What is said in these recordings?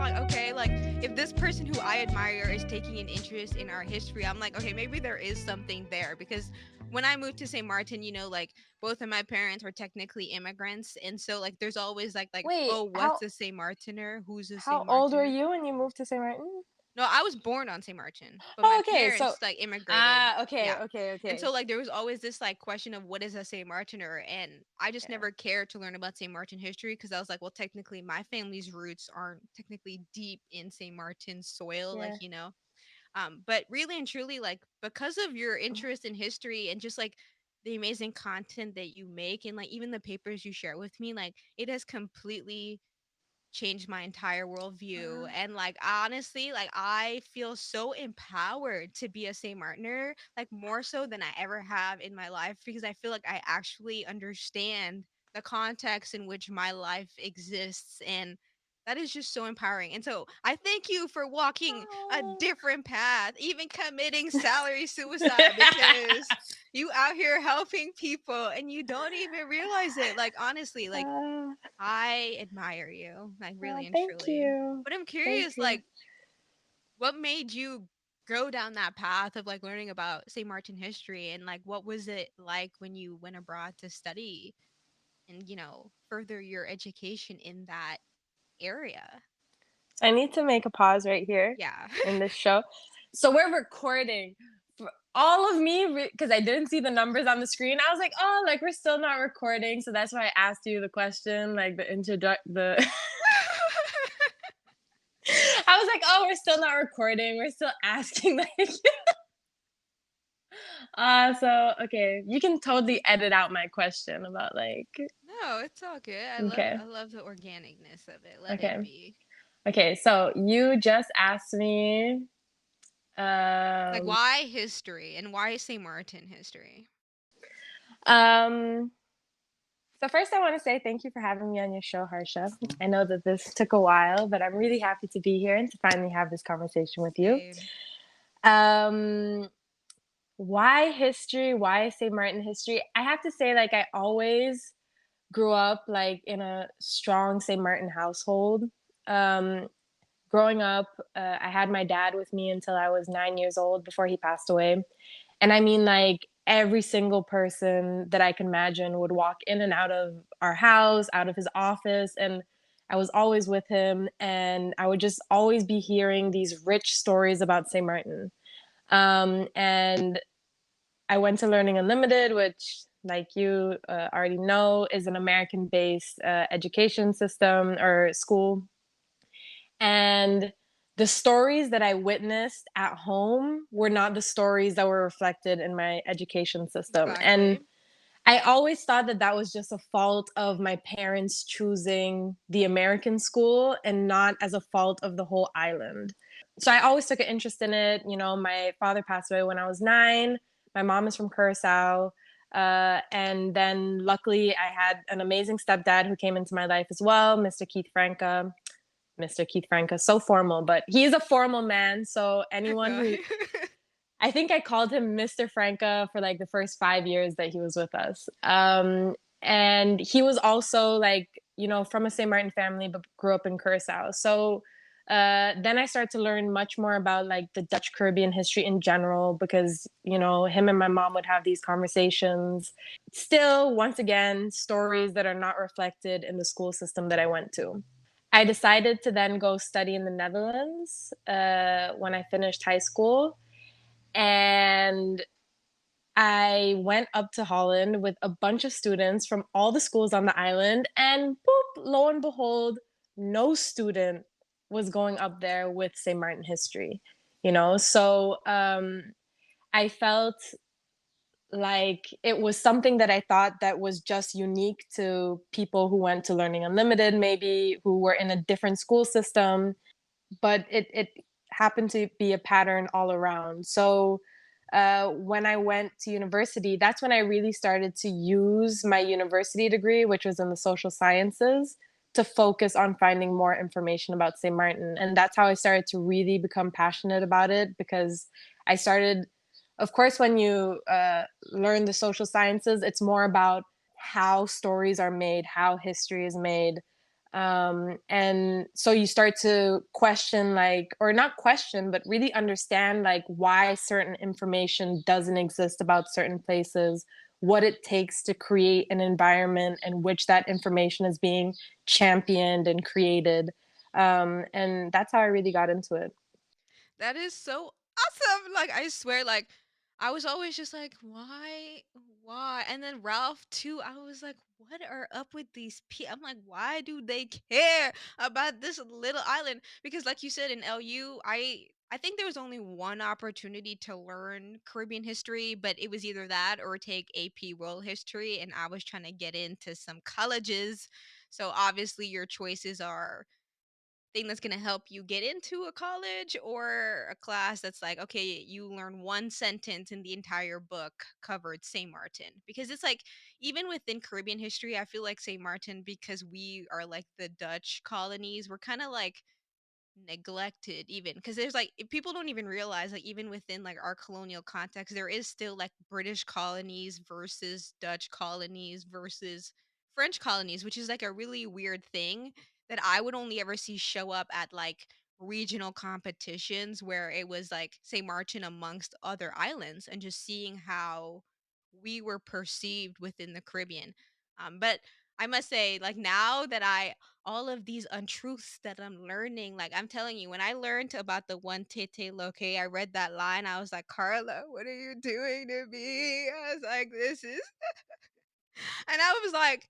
like, okay, like if this person who I admire is taking an interest in our history, I'm like, okay, maybe there is something there. Because when I moved to St. Martin, like both of my parents were technically immigrants, and so like there's always like, Wait, oh, what's how a St. Martiner? Who's a how St. old were Martiner? you when you moved to St. Martin? No, I was born on St. Martin, but my Oh, okay. So, parents like immigrated. okay, Yeah. okay, And okay. so like there was always this like question of what is a St. Martiner, and I just Yeah. never cared to learn about St. Martin history because I was like, well, technically my family's roots aren't technically deep in St. Martin's soil, Yeah. like. But really and truly, like because of your interest in history and just like the amazing content that you make and like even the papers you share with me, like it has completely changed my entire worldview. And like honestly, like I feel so empowered to be a St. Martiner, like more so than I ever have in my life, because I feel like I actually understand the context in which my life exists. And that is just so empowering. And so I thank you for walking a Oh. different path, even committing salary suicide, because you out here helping people and you don't even realize it. Like honestly, like Uh, I admire you, like really and Thank truly. you. But I'm Thank curious, you. like, what made you go down that path of like learning about St. Martin history, and like what was it like when you went abroad to study and further your education in that area? I need to make a pause right here Yeah. in this show. So we're recording. For all of me, because I didn't see the numbers on the screen, I was like, "Oh, like we're still not recording." So that's why I asked you the question, like the introduct the. I was like, "Oh, we're still not recording. We're still asking." Like, so okay, you can totally edit out my question about like. No, it's all good. I love Okay, I love the organicness of it. Let it okay, be. okay. So you just asked me. Like Um, why history and why St. Martin history? um, So first, I want to say thank you for having me on your show, Harsha. I know that this took a while, but I'm really happy to be here and to finally have this conversation with you. Same. Um, why history? Why St. Martin history? I have to say, like, I always grew up like in a strong St. Martin household. Um, Growing up, I had my dad with me until I was 9 years old before he passed away. And I mean, like, every single person that I can imagine would walk in and out of our house, out of his office. And I was always with him. And I would just always be hearing these rich stories about St. Martin. And I went to Learning Unlimited, which, like you already know, is an American based education system or school. And the stories that I witnessed at home were not the stories that were reflected in my education system. And Exactly. I always thought that that was just a fault of my parents choosing the American school and not as a fault of the whole island. So I always took an interest in it. You know, my father passed away when I was 9. My mom is from Curacao. And then luckily I had an amazing stepdad who came into my life as well, Mr. Keith Franca. Mr. Keith Franca, so formal, but he's a formal man. So anyone Okay. who, I think I called him Mr. Franca for like the first 5 years that he was with us. And he was also like, from a St. Martin family, but grew up in Curacao. So then I started to learn much more about like the Dutch Caribbean history in general because, him and my mom would have these conversations. Still, once again, stories that are not reflected in the school system that I went to. I decided to then go study in the Netherlands when I finished high school. And I went up to Holland with a bunch of students from all the schools on the island. And boop, lo and behold, no student was going up there with St. Martin history, So I felt like it was something that I thought that was just unique to people who went to Learning Unlimited, maybe who were in a different school system, but it happened to be a pattern all around. So when I went to university, that's when I really started to use my university degree, which was in the social sciences, to focus on finding more information about St. Martin. And that's how I started to really become passionate about it because I started, of course, when you learn the social sciences, it's more about how stories are made, how history is made. And so you start to question, like, or not question, but really understand like why certain information doesn't exist about certain places, what it takes to create an environment in which that information is being championed and created. And that's how I really got into it. That is so awesome. Like I swear, like I was always just like, why? And then Ralph too. I was like, what are up with these people? I'm like, why do they care about this little island? Because, like you said in LU, I think there was only one opportunity to learn Caribbean history, but it was either that or take AP World History, and I was trying to get into some colleges. So obviously, your choices are thing that's going to help you get into a college or a class that's like, okay, you learn one sentence in the entire book covered St. Martin. Because it's like, even within Caribbean history, I feel like St. Martin, because we are like the Dutch colonies, we're kind of like neglected, even because there's like people don't even realize, like, even within like our colonial context, there is still like British colonies versus Dutch colonies versus French colonies, which is like a really weird thing that I would only ever see show up at like regional competitions where it was like St. Martin amongst other islands, and just seeing how we were perceived within the Caribbean. But I must say, like, now that I all of these untruths that I'm learning. Like, I'm telling you, when I learned about the one tete loke, I read that line. I was like, Carla, what are you doing to me? I was like, this is, and I was like,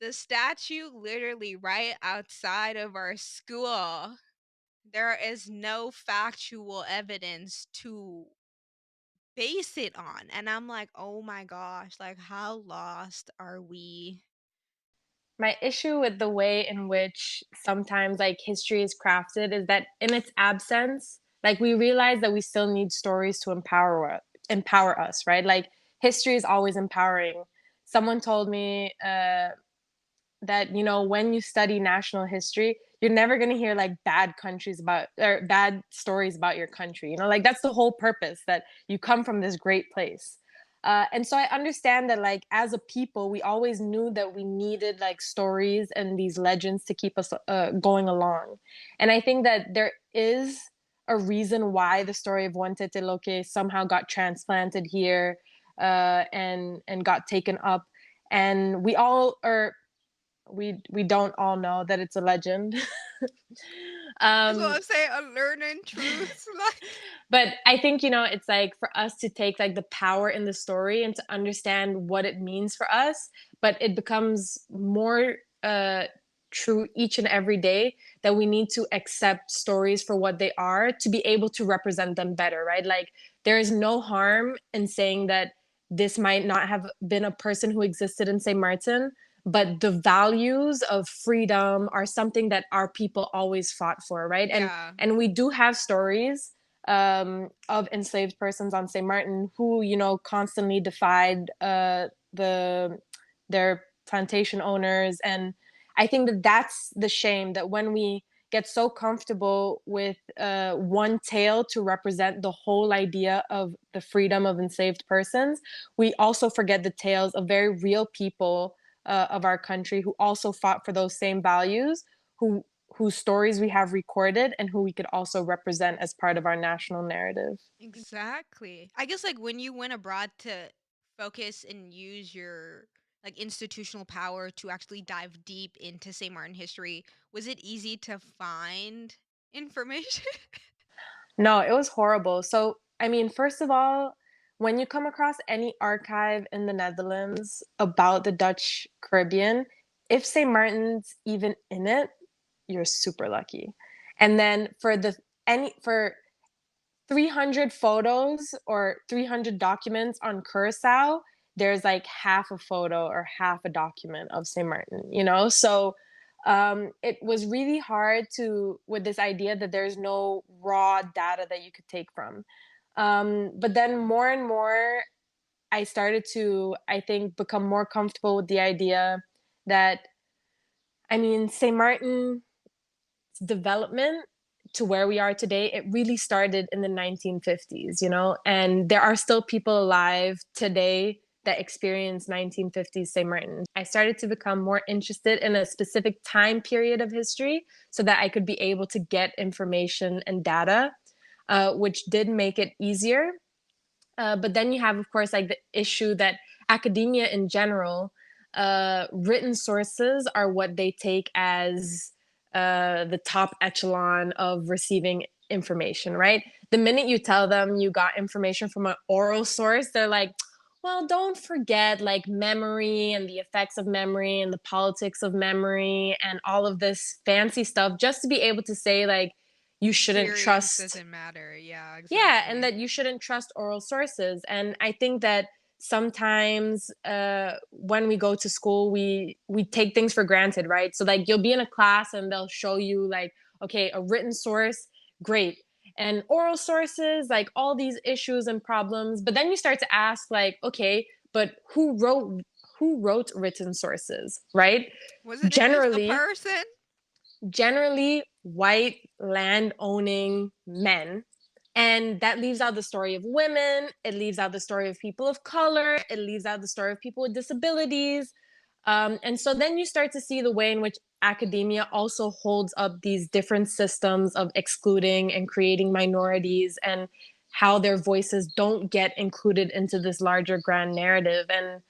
the statue literally right outside of our school. There is no factual evidence to base it on. And I'm like, oh my gosh, like, how lost are we? My issue with the way in which sometimes like history is crafted is that in its absence, like we realize that we still need stories to empower us, right? Like history is always empowering. Someone told me that when you study national history, you're never going to hear like bad countries about or bad stories about your country. Like that's the whole purpose, that you come from this great place. And so I understand that, like, as a people, we always knew that we needed like stories and these legends to keep us going along. And I think that there is a reason why the story of One Tete Loke somehow got transplanted here, and got taken up. And we don't all know that it's a legend. That's what um I'm saying. I'm learning truths. Like, but I think, it's like for us to take like the power in the story and to understand what it means for us, but it becomes more true each and every day that we need to accept stories for what they are to be able to represent them better, right? Like there is no harm in saying that this might not have been a person who existed in St. Martin, but the values of freedom are something that our people always fought for, right? and yeah, and we do have stories of enslaved persons on St. Martin who, constantly defied their plantation owners. And I think that that's the shame, that when we get so comfortable with one tale to represent the whole idea of the freedom of enslaved persons, we also forget the tales of very real people of our country who also fought for those same values, who whose stories we have recorded and who we could also represent as part of our national narrative. exactly. I guess like when you went abroad to focus and use your like institutional power to actually dive deep into St. Martin history, was it easy to find information? No, it was horrible. So, I mean, first of all, when you come across any archive in the Netherlands about the Dutch Caribbean, if St. Martin's even in it, you're super lucky. And then for 300 photos or 300 documents on Curacao, there's like half a photo or half a document of St. Martin. So it was really hard with this idea that there's no raw data that you could take from. But then more and more, I started to, I think, become more comfortable with the idea that, I mean, St. Martin development to where we are today, it really started in the 1950s, and there are still people alive today that experienced 1950s St. Martin. I started to become more interested in a specific time period of history so that I could be able to get information and data, which did make it easier. But then you have, of course, like the issue that academia in general, written sources are what they take as the top echelon of receiving information, right? The minute you tell them you got information from an oral source, they're like, well, don't forget like memory and the effects of memory and the politics of memory and all of this fancy stuff just to be able to say, like, you shouldn't Experience trust. doesn't matter. Yeah, Yeah, and exactly. that you shouldn't trust oral sources. And I think that sometimes when we go to school, we take things for granted, right? So like you'll be in a class and they'll show you like, okay, a written source, great. And oral sources, like all these issues and problems. But then you start to ask, like, okay, but who wrote written sources, right? Wasn't it just a Generally, person? generally white land owning men, and that leaves out the story of women, it leaves out the story of people of color, it leaves out the story of people with disabilities. And so then you start to see the way in which academia also holds up these different systems of excluding and creating minorities, and how their voices don't get included into this larger grand narrative. And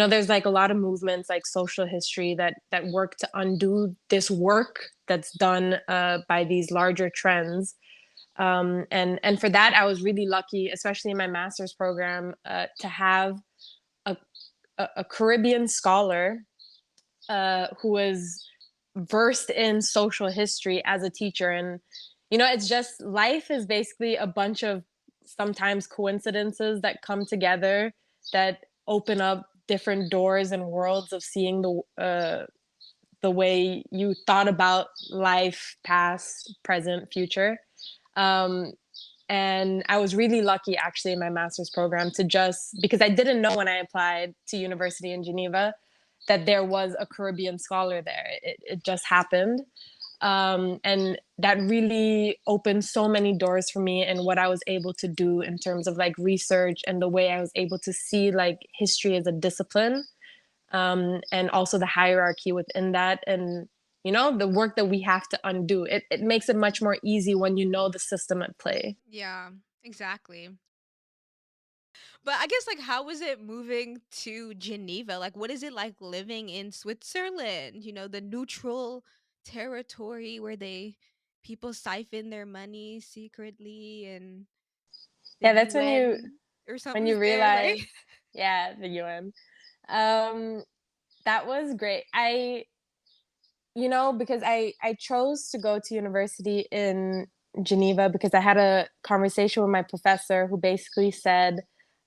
there's like a lot of movements like social history that work to undo this work that's done by these larger trends. And for that, I was really lucky, especially in my master's program, to have a, a Caribbean scholar who was versed in social history as a teacher. And it's just, life is basically a bunch of sometimes coincidences that come together that open up different doors and worlds of seeing the way you thought about life, past, present, future. Um, and I was really lucky actually in my master's program to just, because I didn't know when I applied to university in Geneva that there was a Caribbean scholar there. It just happened. And that really opened so many doors for me and what I was able to do in terms of like research and the way I was able to see like history as a discipline, and also the hierarchy within that, and the work that we have to undo. It makes it much more easy when you know the system at play. Yeah, exactly. But I guess like how was it moving to Geneva? Like what is it like living in Switzerland? The neutral territory where they people siphon their money secretly and the Yeah, that's when you UN or when you something's there like realize, yeah, the UN. Um, that was great. Because I chose to go to university in Geneva because I had a conversation with my professor who basically said,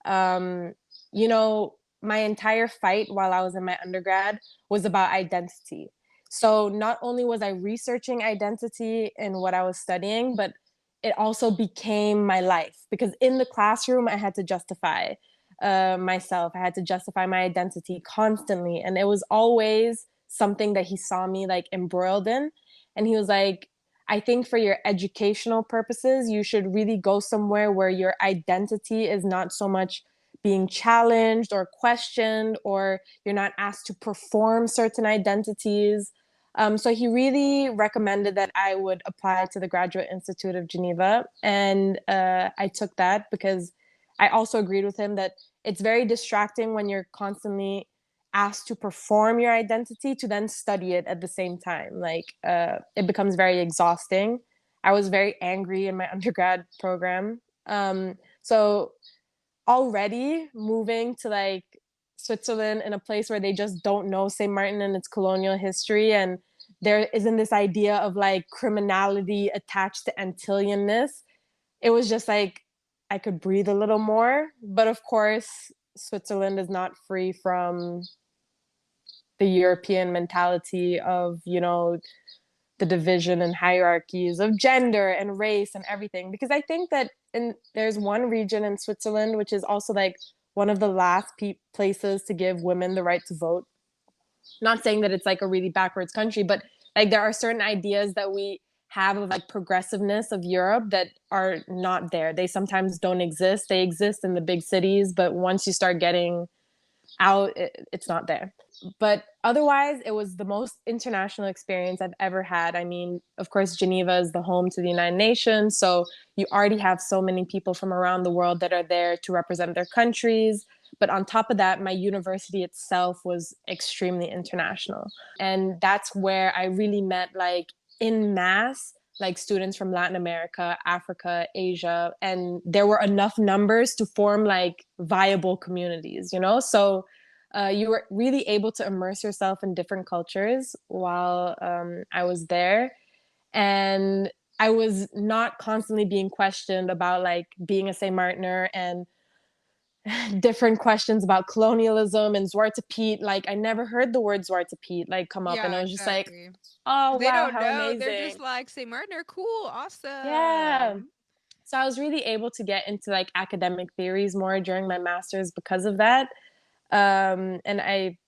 um, you know, my entire fight while I was in my undergrad was about identity. So not only was I researching identity in what I was studying, but it also became my life, because in the classroom I had to justify myself. I had to justify my identity constantly, and it was always something that he saw me like embroiled in. And he was like, I think for your educational purposes, you should really go somewhere where your identity is not so much being challenged or questioned, or you're not asked to perform certain identities. So he really recommended that I would apply to the Graduate Institute of Geneva. And I took that because I also agreed with him that it's very distracting when you're constantly asked to perform your identity to then study it at the same time. Like it becomes very exhausting. I was very angry in my undergrad program. So already moving to like Switzerland, in a place where they just don't know St. Martin and its colonial history, and there isn't this idea of like criminality attached to Antilleanness, it was just like I could breathe a little more. But of course, Switzerland is not free from the European mentality of, the division and hierarchies of gender and race and everything. Because I think that there's one region in Switzerland which is also like one of the last places to give women the right to vote. Not saying that it's like a really backwards country, but like there are certain ideas that we have of like progressiveness of Europe that are not there. They sometimes don't exist. They exist in the big cities, but once you start getting out, it's not there. But otherwise, it was the most international experience I've ever had. I mean, of course, Geneva is the home to the United Nations. So you already have so many people from around the world that are there to represent their countries. But on top of that, my university itself was extremely international. And that's where I really met, like, in mass, like students from Latin America, Africa, Asia, and there were enough numbers to form like viable communities, you know? So you were really able to immerse yourself in different cultures while I was there. And I was not constantly being questioned about like being a St. Martiner and different questions about colonialism and Zwarte Piet. Like I never heard the word Zwarte Piet like come up, and Yeah, I was just like, exactly. oh 'Cause they wow, don't how know. They're just amazing. like, St. Martin are cool, Yeah. awesome. So I was really able to get into like academic theories more during my master's because of that. And I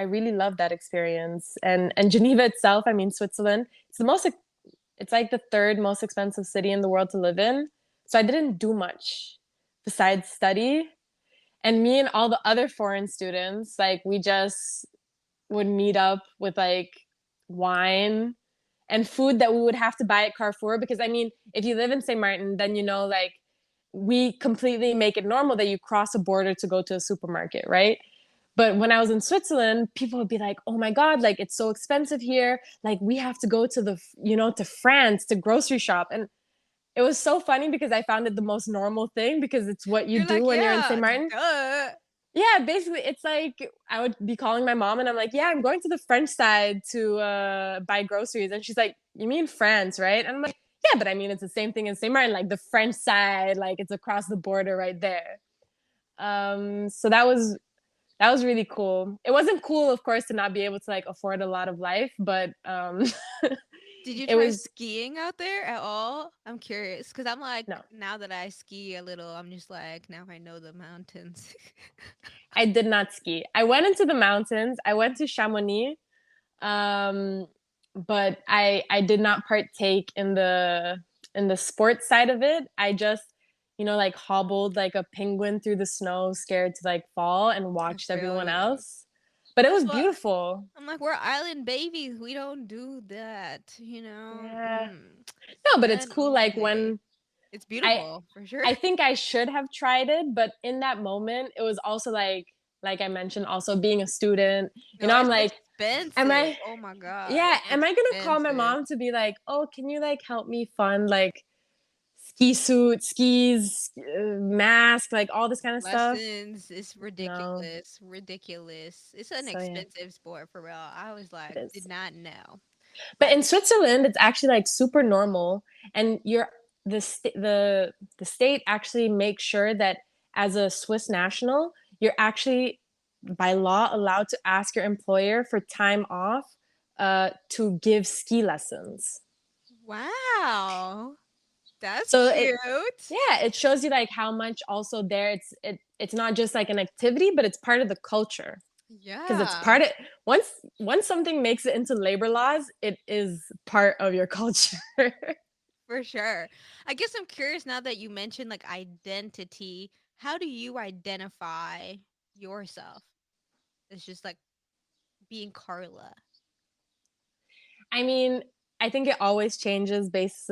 really love that experience. And Geneva itself, I mean, Switzerland, it's like the third most expensive city in the world to live in. So I didn't do much besides study. And me and all the other foreign students, like we just would meet up with like wine and food that we would have to buy at Carrefour. Because I mean, if you live in St. Martin, then you know, like we completely make it normal that you cross a border to go to a supermarket, right? But when I was in Switzerland, people would be like, "Oh my God, like it's so expensive here. Like we have to go to to France to grocery shop." And it was so funny because I found it the most normal thing because it's what you You're do like, when you're in St. "Yeah, Martin. duh." Yeah, basically, it's like I would be calling my mom and I'm like, "Yeah, I'm going to the French side to buy groceries." And she's like, "You mean France, right?" And I'm like, "Yeah, but I mean, it's the same thing as St. Martin, like the French side, like it's across the border right there." So that was really cool. It wasn't cool, of course, to not be able to like afford a lot of life, but Did you it try was skiing out there at all? I'm curious, cause 'cause I'm like, no, now that I ski a little, I'm just like, now I know the mountains. I did not ski. I went into the mountains. I went to Chamonix, um, but I did not partake in the sports side of it. I just like hobbled like a penguin through the snow, scared to like fall, and I watched feel everyone you. else. But it That's was what beautiful. I'm like, we're island babies. We don't do that, you know? Yeah. No, but it's Men cool like only. when It's I beautiful, for sure. I think I should have tried it, but in that moment it was also like I mentioned, also being a student, No, I'm it's like, am expensive. I Oh my god, yeah, it's am I gonna call my expensive. mom to be like, oh, can you like help me fund like ski suit, skis, mask, like all this kind of stuff? Lessons is No. ridiculous, ridiculous. It's an So yeah, expensive sport for real. I was it like, did is. not know. But Like, in Switzerland, it's actually like super normal, and the state actually makes sure that as a Swiss national, you're actually by law allowed to ask your employer for time off to give ski lessons. wow, that's So it cute. yeah, it shows you like how much also there it's not just like an activity, but it's part of the culture because it's Yeah, part of once something makes it into labor laws, it is part of your culture. for sure. I guess I'm curious now that you mentioned like identity. How do you identify yourself? It's just like being Carla. I mean, I think it always changes based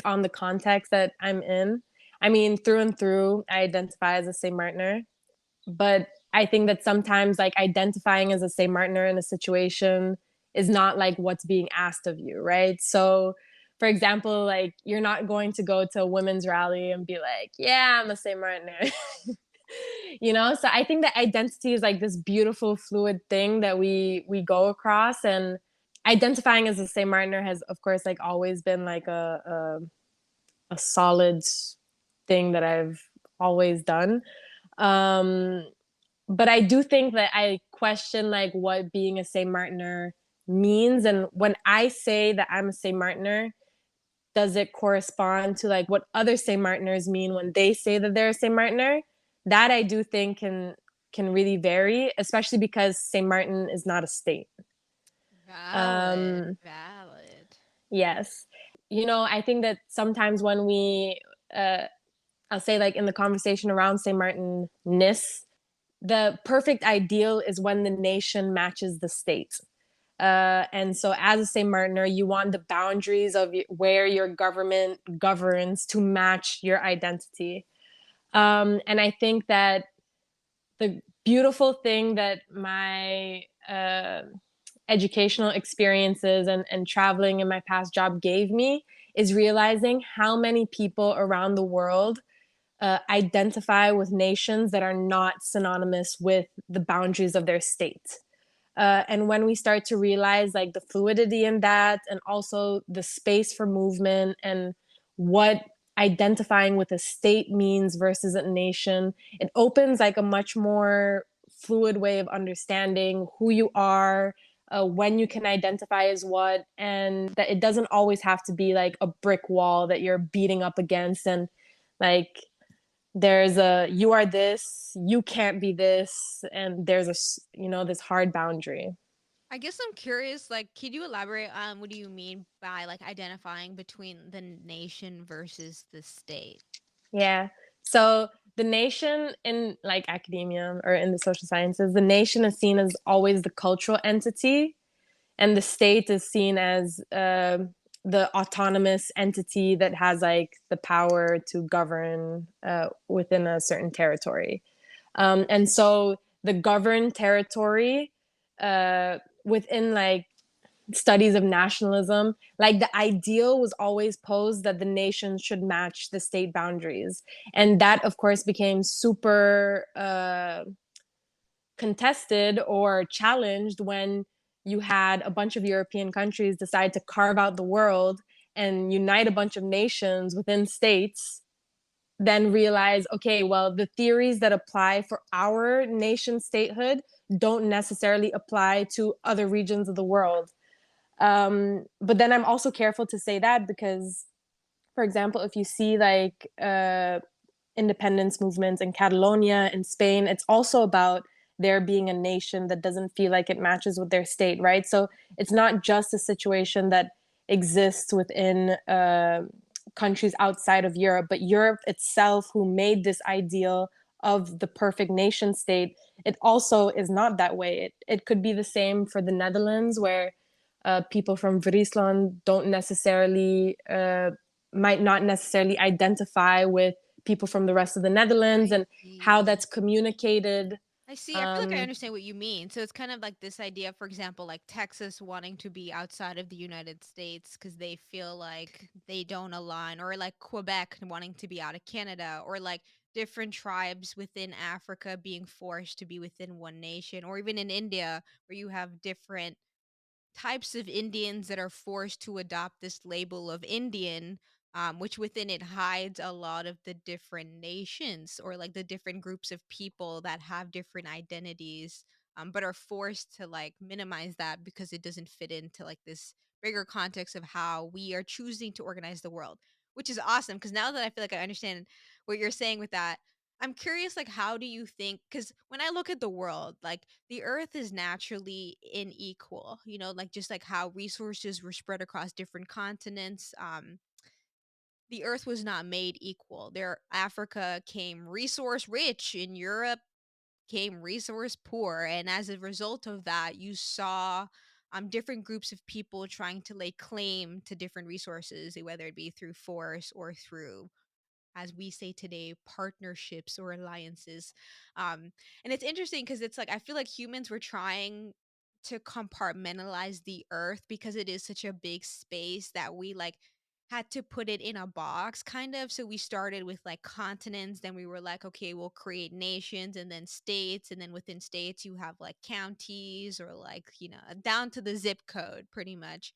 on the context that I'm in. I mean, through and through, I identify as a St. Martiner, but I think that sometimes like identifying as a St. Martiner in a situation is not like what's being asked of you, right? So, for example, like you're not going to go to a women's rally and be like, "Yeah, I'm a St. Martiner." So I think that identity is like this beautiful fluid thing that we go across, and identifying as a St. Martiner has of course like always been like a solid thing that I've always done. um but I do think that I question like what being a St. Martiner means, and when I say that I'm a St. Martiner, does it correspond to like what other St. Martiners mean when they say that they're a St. Martiner? That I do think can really vary, especially because St. Martin is not a state. Valid, Um, valid. yes, I think that sometimes when uh, I'll say like in the conversation around St. Martin ness, the perfect ideal is when the nation matches the state. And so, as a St. Martiner, you want the boundaries of where your government governs to match your identity. And I think that the beautiful thing that my educational experiences and traveling in my past job gave me is realizing how many people around the world identify with nations that are not synonymous with the boundaries of their state. And when we start to realize like the fluidity in that, and also the space for movement, and what identifying with a state means versus a nation, it opens like a much more fluid way of understanding who you are, when you can identify as what, and that it doesn't always have to be like a brick wall that you're beating up against, and like there's a you are this, you can't be this, and there's this hard boundary. I guess I'm curious, like, can you elaborate on what do you mean by like identifying between the nation versus the state? Yeah. So the nation in like academia or in the social sciences, the nation is seen as always the cultural entity, and the state is seen as the autonomous entity that has like the power to govern within a certain territory. And so the governed territory within like studies of nationalism, like the ideal was always posed that the nation should match the state boundaries. And that, of course, became super contested or challenged when you had a bunch of European countries decide to carve out the world and unite a bunch of nations within states, then realize, okay, well, the theories that apply for our nation statehood don't necessarily apply to other regions of the world. But then I'm also careful to say that because, for example, if you see like independence movements in Catalonia in Spain, it's also about there being a nation that doesn't feel like it matches with their state, right? So it's not just a situation that exists within countries outside of Europe, but Europe itself, who made this ideal of the perfect nation state, it also is not that way. It could be the same for the Netherlands, where people from Friesland don't necessarily might not necessarily identify with people from the rest of the Netherlands, I and how see. that's communicated. I see. I feel like I Um, understand what you mean. So it's kind of like this idea, for example, like Texas wanting to be outside of the United States because they feel like they don't align, or like Quebec wanting to be out of Canada, or like different tribes within Africa being forced to be within one nation, or even in India where you have different types of Indians that are forced to adopt this label of Indian, which within it hides a lot of the different nations or like the different groups of people that have different identities, but are forced to like minimize that because it doesn't fit into like this bigger context of how we are choosing to organize the world, which is awesome. Because now that I feel like I understand what you're saying with that, I'm curious, like, how do you think? Because when I look at the world, like, the earth is naturally unequal, like just like how resources were spread across different continents. The earth was not made equal. There, Africa came resource rich, in Europe came resource poor. And as a result of that, you saw different groups of people trying to lay claim to different resources, whether it be through force or through, as we say today, partnerships or alliances. And it's interesting because it's like I feel like humans were trying to compartmentalize the earth because it is such a big space that we like had to put it in a box kind of. So we started with like continents, then we were like, okay, we'll create nations and then states, and then within states you have like counties, or like, down to the zip code pretty much,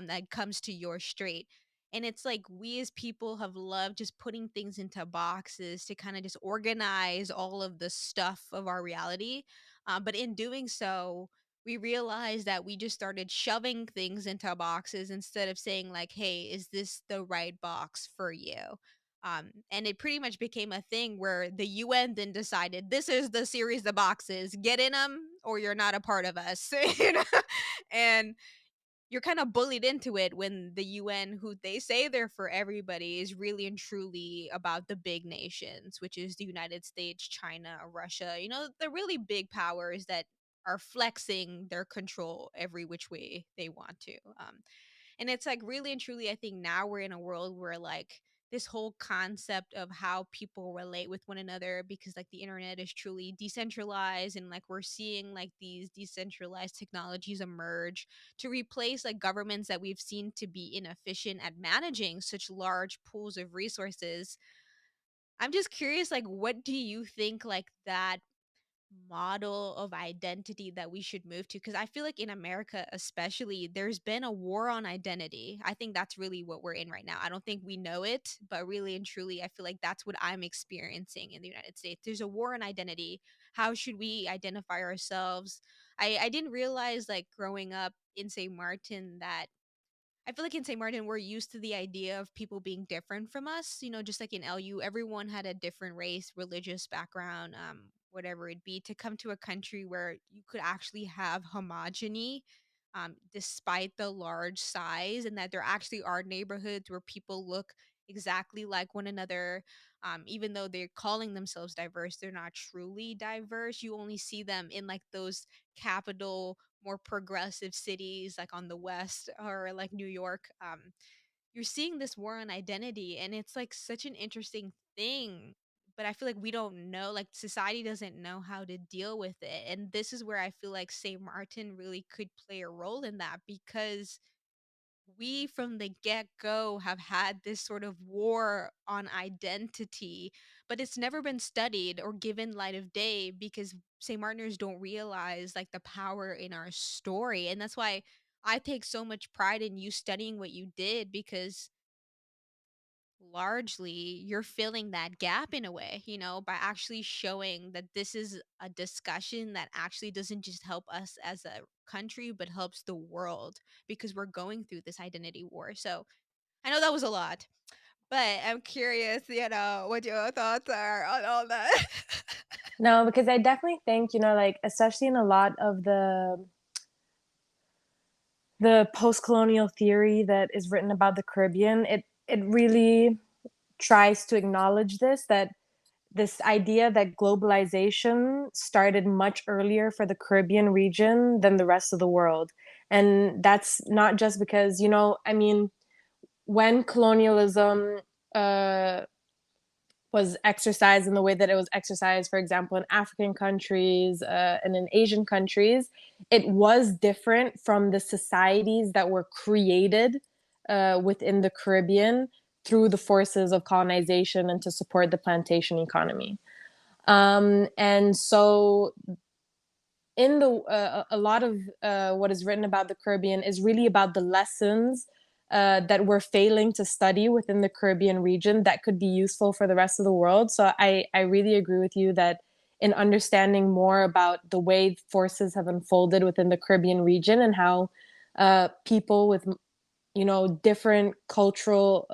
that comes to your state. And it's like we as people have loved just putting things into boxes to kind of just organize all of the stuff of our reality. But in doing so, we realized that we just started shoving things into boxes instead of saying, like, hey, is this the right box for you? And it pretty much became a thing where the UN then decided this is the series of boxes, get in them or you're not a part of us. you know? And you're kind of bullied into it when the UN, who they say they're for everybody, is really and truly about the big nations, which is the United States, China, Russia, you know, the really big powers that are flexing their control every which way they want to. And it's like really and truly, I think now we're in a world where like this whole concept of how people relate with one another, because like the internet is truly decentralized, and like we're seeing like these decentralized technologies emerge to replace like governments that we've seen to be inefficient at managing such large pools of resources. I'm just curious, like, what do you think like that model of identity that we should move to? Because I feel like in America especially, there's been a war on identity. I think that's really what we're in right now. I don't think we know it, but really and truly I feel like that's what I'm experiencing in the United States. There's a war on identity. How should we identify ourselves? I didn't realize like growing up in St. Martin that I feel like in St. Martin, we're used to the idea of people being different from us. You know, just like in LU, everyone had a different race, religious background, whatever it be, to come to a country where you could actually have homogeny, despite the large size, and that there actually are neighborhoods where people look exactly like one another. Even though they're calling themselves diverse, they're not truly diverse. You only see them in like those capital, more progressive cities like on the west, or like New York. You're seeing this war on identity, and it's like such an interesting thing, but I feel like we don't know, like society doesn't know how to deal with it. And this is where I feel like St. Martin really could play a role in that, because we from the get-go have had this sort of war on identity, but it's never been studied or given light of day, because St. Martiners don't realize like the power in our story. And that's why I take so much pride in you studying what you did, because largely you're filling that gap in a way, you know, by actually showing that this is a discussion that actually doesn't just help us as a country, but helps the world, because we're going through this identity war. So I know that was a lot, but I'm curious, you know, what your thoughts are on all that. No, because I definitely think, you know, like especially in a lot of the post-colonial theory that is written about the Caribbean, it really tries to acknowledge this, that this idea that globalization started much earlier for the Caribbean region than the rest of the world. And that's not just because, you know, I mean, when colonialism uh, was exercised in the way that it was exercised, for example, in African countries and in Asian countries, it was different from the societies that were created within the Caribbean through the forces of colonization and to support the plantation economy. And so in the a lot of what is written about the Caribbean is really about the lessons that we're failing to study within the Caribbean region that could be useful for the rest of the world. So I really agree with you that in understanding more about the way forces have unfolded within the Caribbean region and how people with, you know, different cultural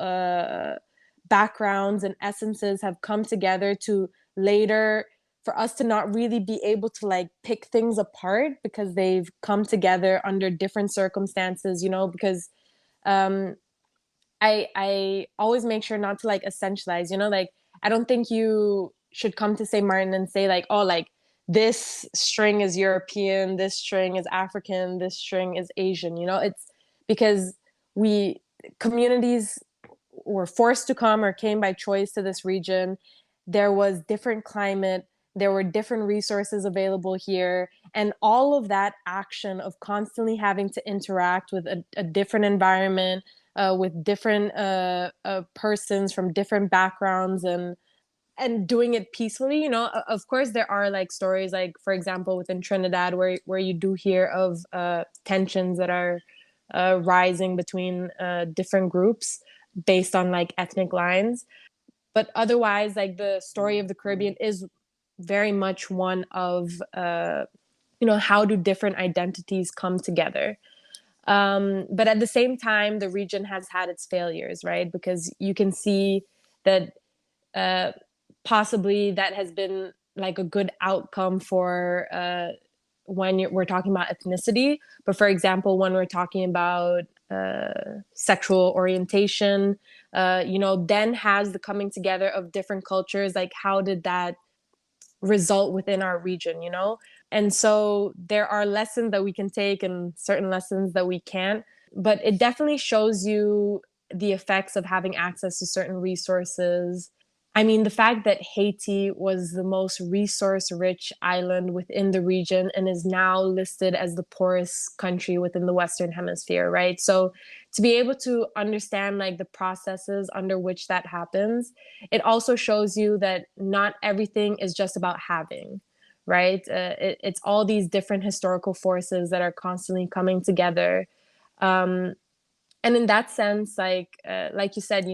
backgrounds and essences have come together to later, for us to not really be able to like pick things apart because they've come together under different circumstances, you know, because um I always make sure not to like essentialize, you know, like I don't think you should come to St. Martin and say like, oh, like this string is European, this string is African, this string is Asian, you know, it's because we communities were forced to come or came by choice to this region. There was different climate, there were different resources available here, and all of that action of constantly having to interact with a different environment, with different persons from different backgrounds, and doing it peacefully. You know, of course there are like stories like, for example, within Trinidad where you do hear of tensions that are rising between different groups based on like ethnic lines. But otherwise, like the story of the Caribbean is very much one of you know, how do different identities come together. But at the same time, the region has had its failures, right? Because you can see that possibly that has been like a good outcome for when we're talking about ethnicity, but for example, when we're talking about sexual orientation, then has the coming together of different cultures. Like, how did that result within our region? And so there are lessons that we can take and certain lessons that we can't. But it definitely shows you the effects of having access to certain resources. I mean, the fact that Haiti was the most resource rich island within the region and is now listed as the poorest country within the Western Hemisphere, right? So to be able to understand like the processes under which that happens, it also shows you that not everything is just about having, right? It's all these different historical forces that are constantly coming together. Um, and in that sense, like you said,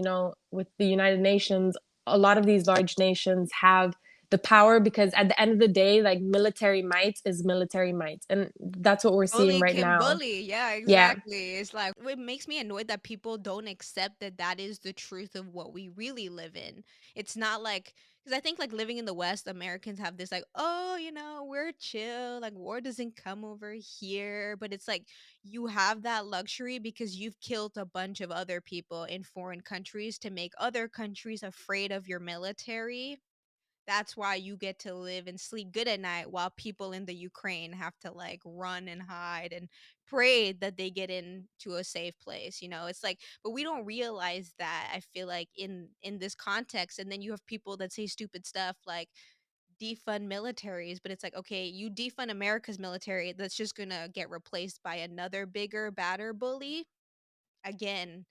with the United Nations, a lot of these large nations have the power because at the end of the day, like military might is military might, and that's what we're seeing Bully right can now. bully. Yeah, Yeah. exactly. It's like it makes me annoyed that people don't accept that that is the truth of what we really live in. It's not like because I think like living in the West, Americans have this like, oh, we're chill, like war doesn't come over here. But it's like you have that luxury because you've killed a bunch of other people in foreign countries to make other countries afraid of your military. That's why you get to live and sleep good at night while people in the Ukraine have to like run and hide and pray that they get into a safe place. It's like, but we don't realize that. I feel like in this context, and then you have people that say stupid stuff like defund militaries, but it's like, okay, you defund America's military, that's just gonna get replaced by another bigger, badder bully. Again,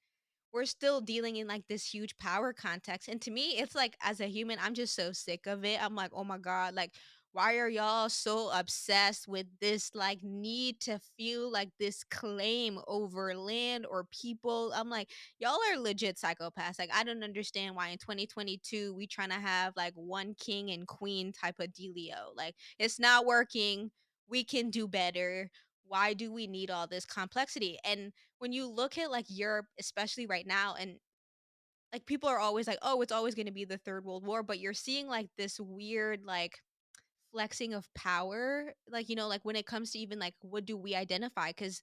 we're still dealing in like this huge power context. And to me, it's like as a human, I'm just so sick of it. I'm like, oh my God, like, why are y'all so obsessed with this like need to feel like this claim over land or people? I'm like, y'all are legit psychopaths. Like, I don't understand why in 2022 we trying to have like one king and queen type of dealio. Like, it's not working. We can do better. Why do we need all this complexity? And when you look at like Europe, especially right now, and like people are always like, oh, it's always going to be the third world war, but you're seeing like this weird like flexing of power, like like when it comes to even like what do we identify, because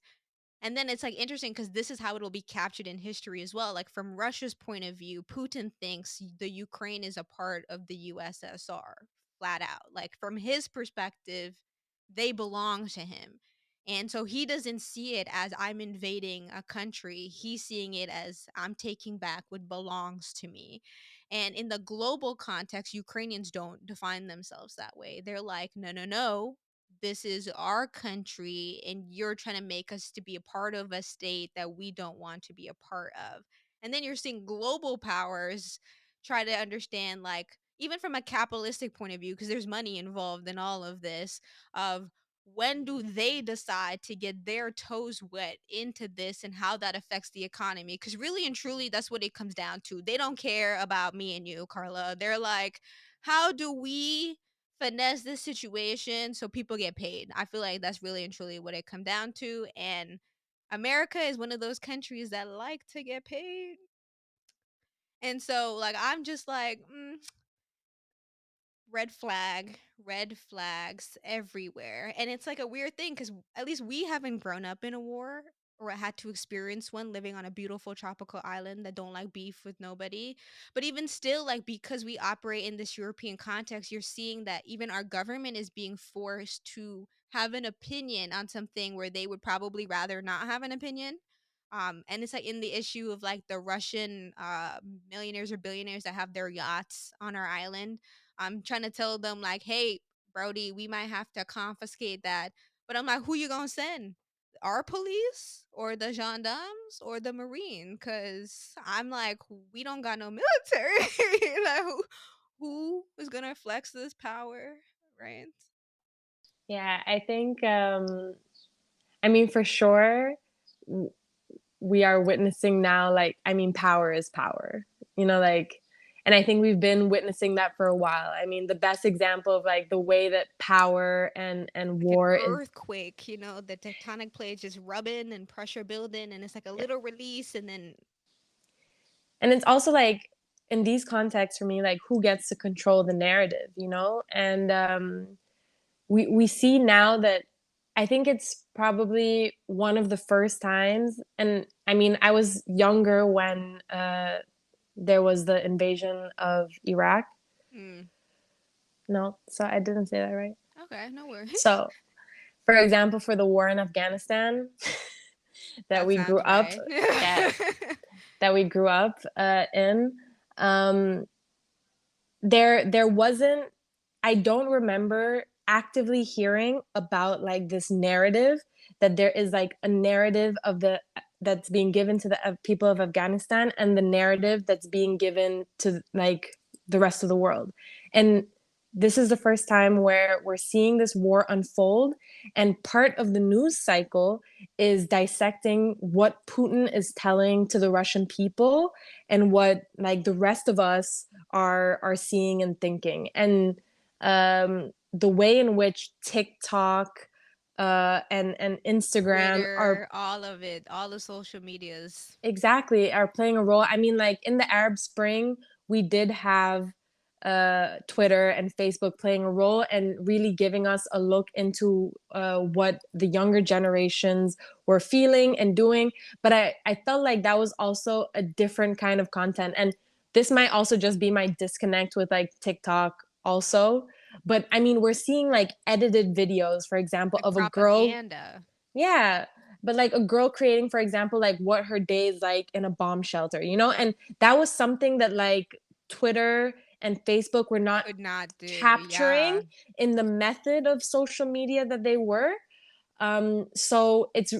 and then it's like interesting because this is how it'll be captured in history as well. Like from Russia's point of view, Putin thinks the Ukraine is a part of the USSR, flat out. Like from his perspective, they belong to him. And so he doesn't see it as I'm invading a country. He's seeing it as I'm taking back what belongs to me. And in the global context, Ukrainians don't define themselves that way. They're like, no, no, no, this is our country and you're trying to make us to be a part of a state that we don't want to be a part of. And then you're seeing global powers try to understand, like even from a capitalistic point of view, because there's money involved in all of this, of when do they decide to get their toes wet into this and how that affects the economy. Because really and truly that's what it comes down to. They don't care about me and you, Carla. They're like, how do we finesse this situation so people get paid? I feel like that's really and truly what it come down to. And America is one of those countries that like to get paid. And so like I'm just like, red flags everywhere. And it's like a weird thing because at least we haven't grown up in a war or had to experience one living on a beautiful tropical island that don't like beef with nobody. But even still, like because we operate in this European context, you're seeing that even our government is being forced to have an opinion on something where they would probably rather not have an opinion. And it's like in the issue of like the Russian millionaires or billionaires that have their yachts on our island. I'm trying to tell them like, hey, Brody, we might have to confiscate that. But I'm like, who you gonna send? Our police or the gendarmes or the marine? Cause I'm like, we don't got no military. Like, who is gonna flex this power, right? Yeah, I think I mean for sure we are witnessing now, like, I mean, power is power, like, and I think we've been witnessing that for a while. I mean, the best example of like the way that power and Like an war is. earthquake, the tectonic plates just rubbing and pressure building, and it's like a little release, and then And it's also like in these contexts for me, like who gets to control the narrative, and we see now that I think it's probably one of the first times, and I mean, I was younger when there was the invasion of Iraq. Mm. No, so I didn't say that right. Okay, no worries. So, for example, for the war in Afghanistan that That we grew sounds up, right. yeah, that we grew up in, um, there wasn't, I don't remember actively hearing about like this narrative, that there is like a narrative of the that's being given to the people of Afghanistan, and the narrative that's being given to like the rest of the world. And this is the first time where we're seeing this war unfold, and part of the news cycle is dissecting what Putin is telling to the Russian people, and what like the rest of us are seeing and thinking. And the way in which TikTok and Instagram are Twitter, all of it, all the social medias. exactly are playing a role. I mean, like in the Arab Spring, we did have Twitter and Facebook playing a role and really giving us a look into what the younger generations were feeling and doing. But I felt like that was also a different kind of content. And this might also just be my disconnect with like TikTok also. But I mean, we're seeing like edited videos, for example, Like of a girl, propaganda. yeah, but like a girl creating, for example, like what her day is like in a bomb shelter, you know? And that was something that like Twitter and Facebook were not Could not do. capturing Yeah. in the method of social media that they were. So it's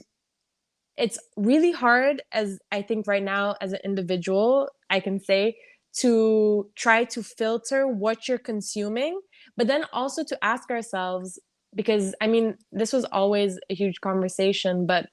really hard, as I think right now as an individual, I can say, to try to filter what you're consuming, but then also to ask ourselves, because I mean, this was always a huge conversation, but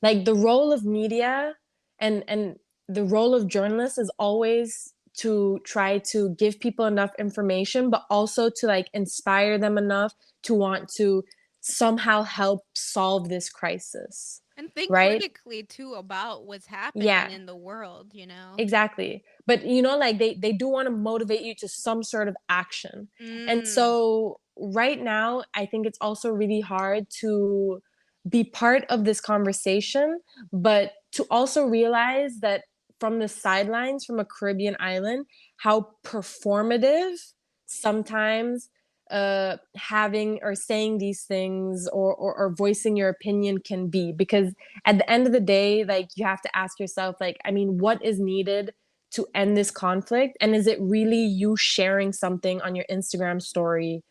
like the role of media and the role of journalists is always to try to give people enough information, but also to like inspire them enough to want to somehow help solve this crisis, And think right? critically too about what's happening Yeah, in the world, you know? exactly. But you know, like they do want to motivate you to some sort of action. And Mm. so right now, I think it's also really hard to be part of this conversation, but to also realize that from the sidelines from a Caribbean island, how performative sometimes having or saying these things, or voicing your opinion can be. Because at the end of the day, like you have to ask yourself, like, I mean, what is needed to end this conflict? And is it really you sharing something on your Instagram story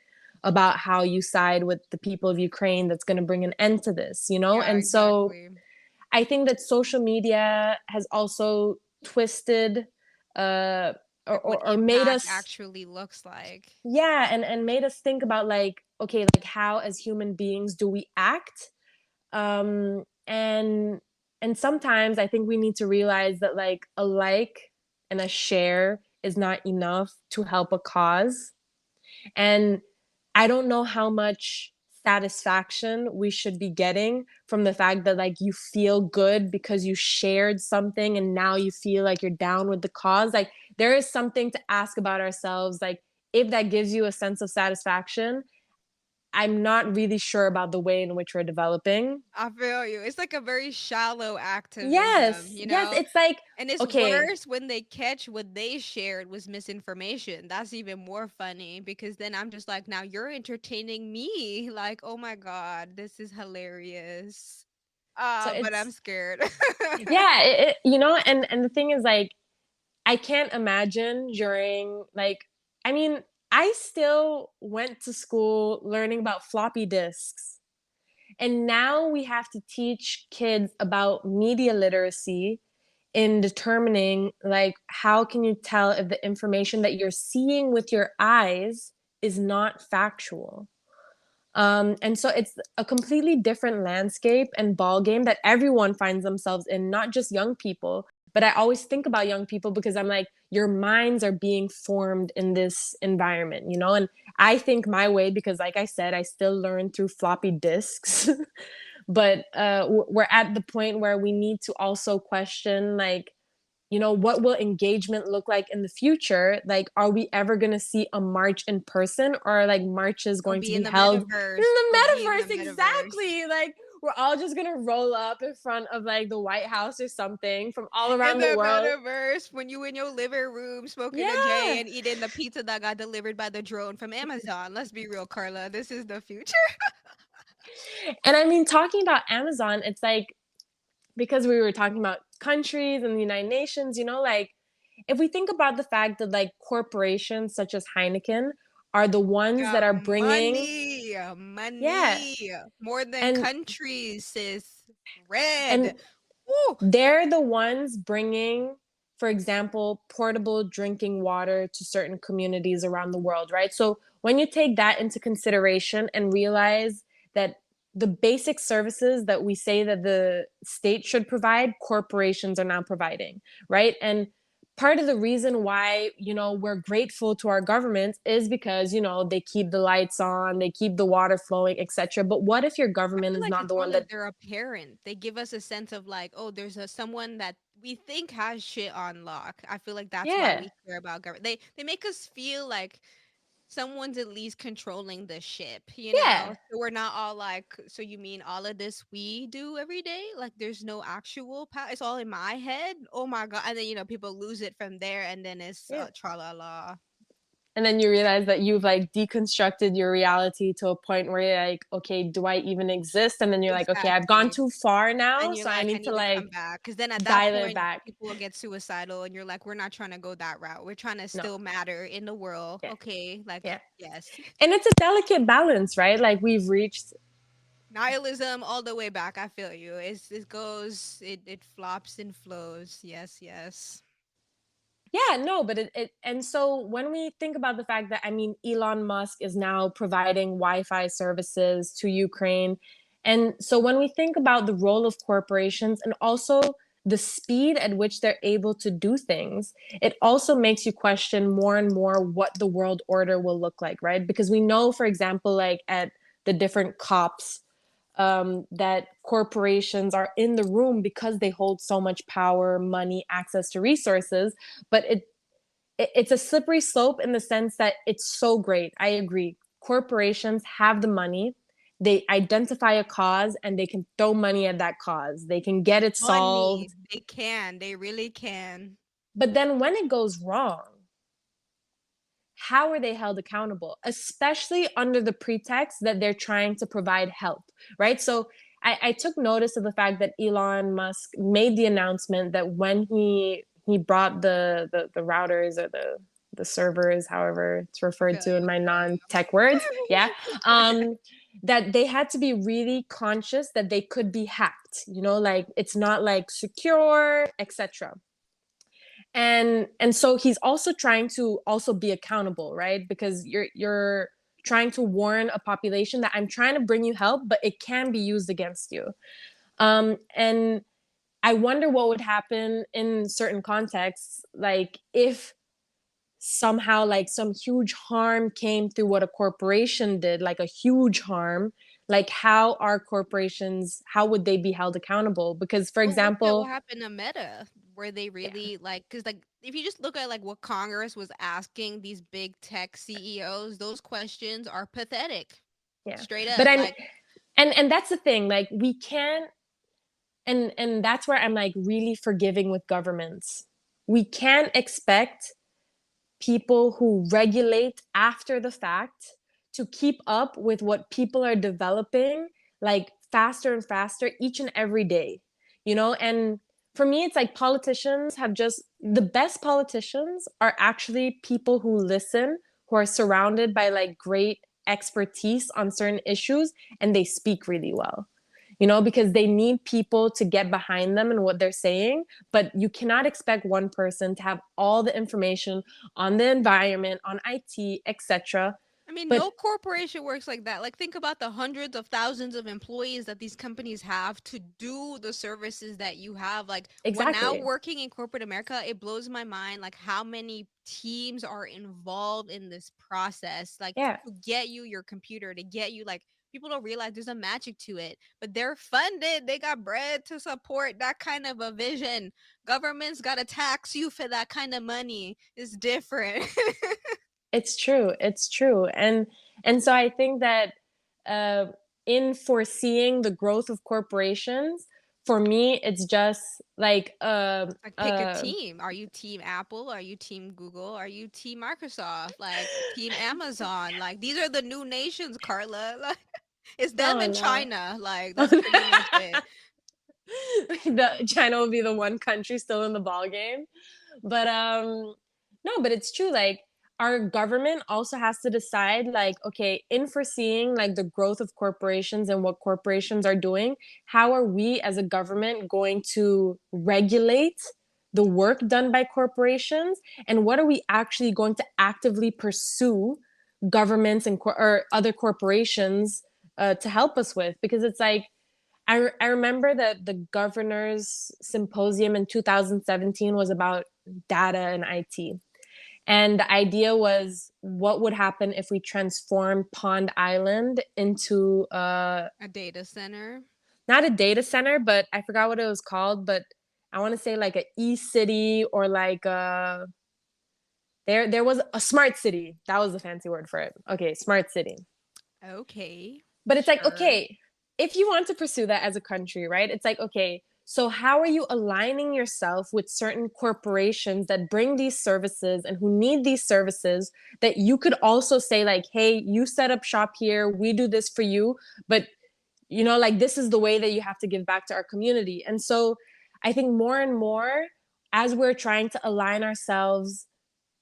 about how you side with the people of Ukraine that's going to bring an end to this, you know? Yeah, And so exactly. I think that social media has also twisted uh Like what or made impact us, actually looks like. yeah, and made us think about like, okay, like how as human beings do we act? And sometimes I think we need to realize that like a like and a share is not enough to help a cause. And I don't know how much satisfaction we should be getting from the fact that like you feel good because you shared something and now you feel like you're down with the cause. Like there is something to ask about ourselves, like if that gives you a sense of satisfaction. I'm not really sure about the way in which we're developing. I feel you. It's like a very shallow activism, Yes, you yes, know? it's like, And it's okay, worse when they catch what they shared was misinformation. That's even more funny because then I'm just like, now you're entertaining me. Like, oh my God, this is hilarious. so But I'm it's, scared. yeah, you know, and the thing is like, I can't imagine during like, I mean, I still went to school learning about floppy disks. And now we have to teach kids about media literacy in determining like how can you tell if the information that you're seeing with your eyes is not factual. And so it's a completely different landscape and ball game that everyone finds themselves in, not just young people. But I always think about young people because I'm like, your minds are being formed in this environment, you know? And I think my way because, like I said, I still learn through floppy disks. But we're at the point where we need to also question, like, what will engagement look like in the future? Like, are we ever going to see a march in person, or are like marches Go going to be in be the held in metaverse. Go the be in the metaverse? metaverse. Exactly. Like, we're all just going to roll up in front of like the White House or something from all In around the the world. metaverse, when you in your living room smoking a J Yeah. and eating the pizza that got delivered by the drone from Amazon. Let's be real, Carla. This is the future. And I mean, talking about Amazon, it's like, because we were talking about countries and the United Nations, like, if we think about the fact that like corporations such as Heineken are the ones that Got are bringing, money, yeah, money, more than and countries, sis. Red. and Woo. they're the ones bringing, for example, portable drinking water to certain communities around the world, right? So when you take that into consideration and realize that the basic services that we say that the state should provide, corporations are now providing, right? And part of the reason why, we're grateful to our government is because, they keep the lights on, they keep the water flowing, etc. But what if your I government feel is like not it's the more one like that, they're a parent. They give us a sense of like, oh, there's a someone that we think has shit on lock. I feel like that's why yeah, we care about government. They make us feel like someone's at least controlling the ship, you know? yeah. So we're not all like, so you mean all of this we do every day? Like there's no actual power. It's all in my head. Oh my god. And then people lose it from there and then it's Yeah. tra la la. And then you realize that you've like deconstructed your reality to a point where you're like, okay, do I even exist? And then you're like, okay, I've gone Exactly. too far And now, you're so I like, I need to need to like come back. Cause then at that dial it point, back. people will get suicidal and you're like, we're not trying to go that route. We're trying to No. still matter in the world. Yeah. Okay. Like, Yeah. yes. And it's a delicate balance, right? Like we've reached. Nihilism all the way back. I feel you. It goes, it flops and flows. Yes, yes. Yeah, no, but and so when we think about the fact that, I mean, Elon Musk is now providing Wi-Fi services to Ukraine. And so when we think about the role of corporations and also the speed at which they're able to do things, it also makes you question more and more what the world order will look like, right? Because we know, for example, like at the different COPs, that corporations are in the room because they hold so much power, money, access to resources. But it's a slippery slope in the sense that it's so great. I agree. Corporations have the money. They identify a cause and they can throw money at that cause. They can get it Money. solved. They can. They really can. But then when it goes wrong, how are they held accountable, especially under the pretext that they're trying to provide help, right? So I took notice of the fact that Elon Musk made the announcement that when he brought the routers or the servers, however it's I referred feel to in you. my I non-tech words, yeah, feel you. that they had to be really conscious that they could be hacked, like it's not like secure, etc. And so he's also trying to also be accountable, right? Because you're trying to warn a population that I'm trying to bring you help, but it can be used against you. And I wonder what would happen in certain contexts, like if somehow like some huge harm came through what a corporation did, like a huge harm, like how would they be held accountable? Because, for Well, look at what example, happened to Meta, where they yeah, really like, because like if you just look at like what Congress was asking these big tech CEOs, those questions are pathetic, yeah, straight but up. I'm Like, and that's the thing, like we can't, and that's where I'm like really forgiving with governments. We can't expect people who regulate after the fact to keep up with what people are developing like faster and faster each and every day, and for me it's like politicians have just the best politicians are actually people who listen, who are surrounded by like great expertise on certain issues, and they speak really well, because they need people to get behind them and what they're saying. But you cannot expect one person to have all the information on the environment, on IT, etc. I mean, But no corporation works like that. Like, think about the hundreds of thousands of employees that these companies have to do the services that you have. Like, when now exactly. working in corporate America, it blows my mind, like, how many teams are involved in this process, like, Yeah. to get you your computer, to get you, like, People don't realize there's a magic to it, but they're funded. They got bread to support that kind of a vision. Government's got to tax you for that kind of money. It's different. It's true. It's true. And so I think that uh, in foreseeing the growth of corporations, for me, it's just like Like, pick a team. Are you team Apple? Are you team Google? Are you team Microsoft? Like, team Amazon? Like, these are the new nations, Carla. Like, it's them oh and no. China. Like, that's pretty much it. China will be the one country still in the ball game. But no, but it's true. Like our government also has to decide, like, okay, in foreseeing like the growth of corporations and what corporations are doing, how are we as a government going to regulate the work done by corporations, and what are we actually going to actively pursue governments and or other corporations to help us with? Because it's like I remember that the governor's symposium in 2017 was about data and IT. And the idea was what would happen if we transform Pond Island into A data center. not a data center, but I forgot what it was called, but I want to say like a e-city, or like there was a smart city. That was the fancy word for it. Okay, smart city. Okay. But it's like, Sure. okay, if you want to pursue that as a country, right? It's like, okay, so how are you aligning yourself with certain corporations that bring these services and who need these services, that you could also say, like, hey, you set up shop here, we do this for you, but like this is the way that you have to give back to our community. And so I think more and more, as we're trying to align ourselves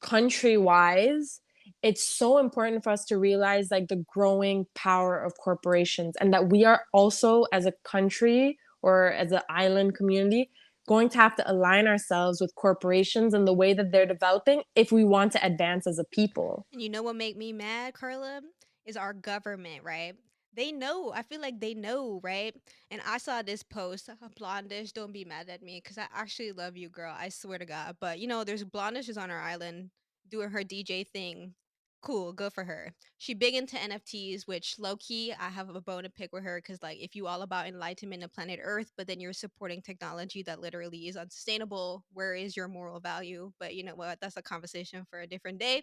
country wise, it's so important for us to realize like the growing power of corporations, and that we are also, as a country or as an island community, going to have to align ourselves with corporations and the way that they're developing if we want to advance as a people. And you know what make me mad, Carla? Is our government, right? They know. I feel like they know, right? And I saw this post. Blondish, don't be mad at me because I actually love you, girl. I swear to God. But there's Blondish is on our island doing her DJ thing. Cool, good for her. She big into NFTs, which low key I have a bone to pick with her because like if you all about enlightenment of planet Earth, but then you're supporting technology that literally is unsustainable, where is your moral value? But you know what? That's a conversation for a different day.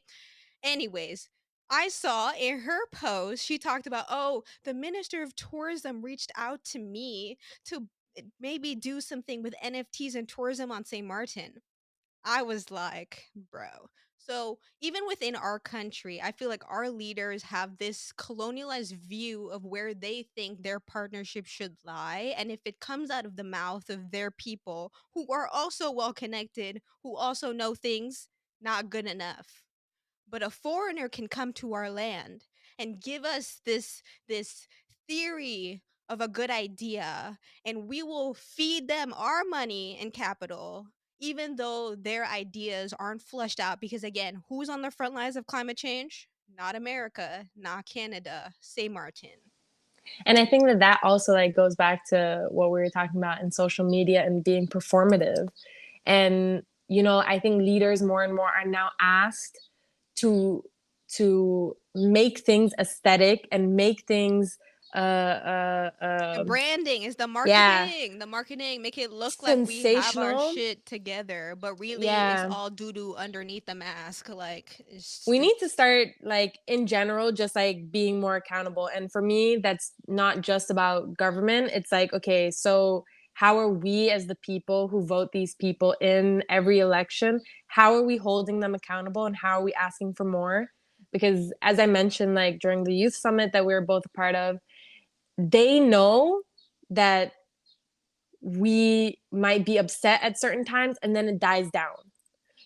Anyways, I saw in her post, she talked about, oh, the Minister of Tourism reached out to me to maybe do something with NFTs and tourism on St. Martin. I was like, bro. So, even within our country, I feel like our leaders have this colonialized view of where they think their partnership should lie. And if it comes out of the mouth of their people who are also well connected, who also know things, not good enough. But a foreigner can come to our land and give us this theory of a good idea, and we will feed them our money and capital even though their ideas aren't fleshed out, because again, who's on the front lines of climate change? Not America, not Canada, St. Martin. And I think that that also like goes back to what we were talking about in social media and being performative. And I think leaders more and more are now asked to make things aesthetic and make things The branding is the yeah, marketing. The marketing make it look like we have our sensational. shit together, but really it's Yeah, all doo doo underneath the mask. Like we need to it's start, like, in general, just like being more accountable. And for me, that's not just about government. It's like, okay, so how are we as the people who vote these people in every election, how are we holding them accountable, and how are we asking for more? Because as I mentioned, like during the youth summit that we were both a part of, they know that we might be upset at certain times and then it dies down.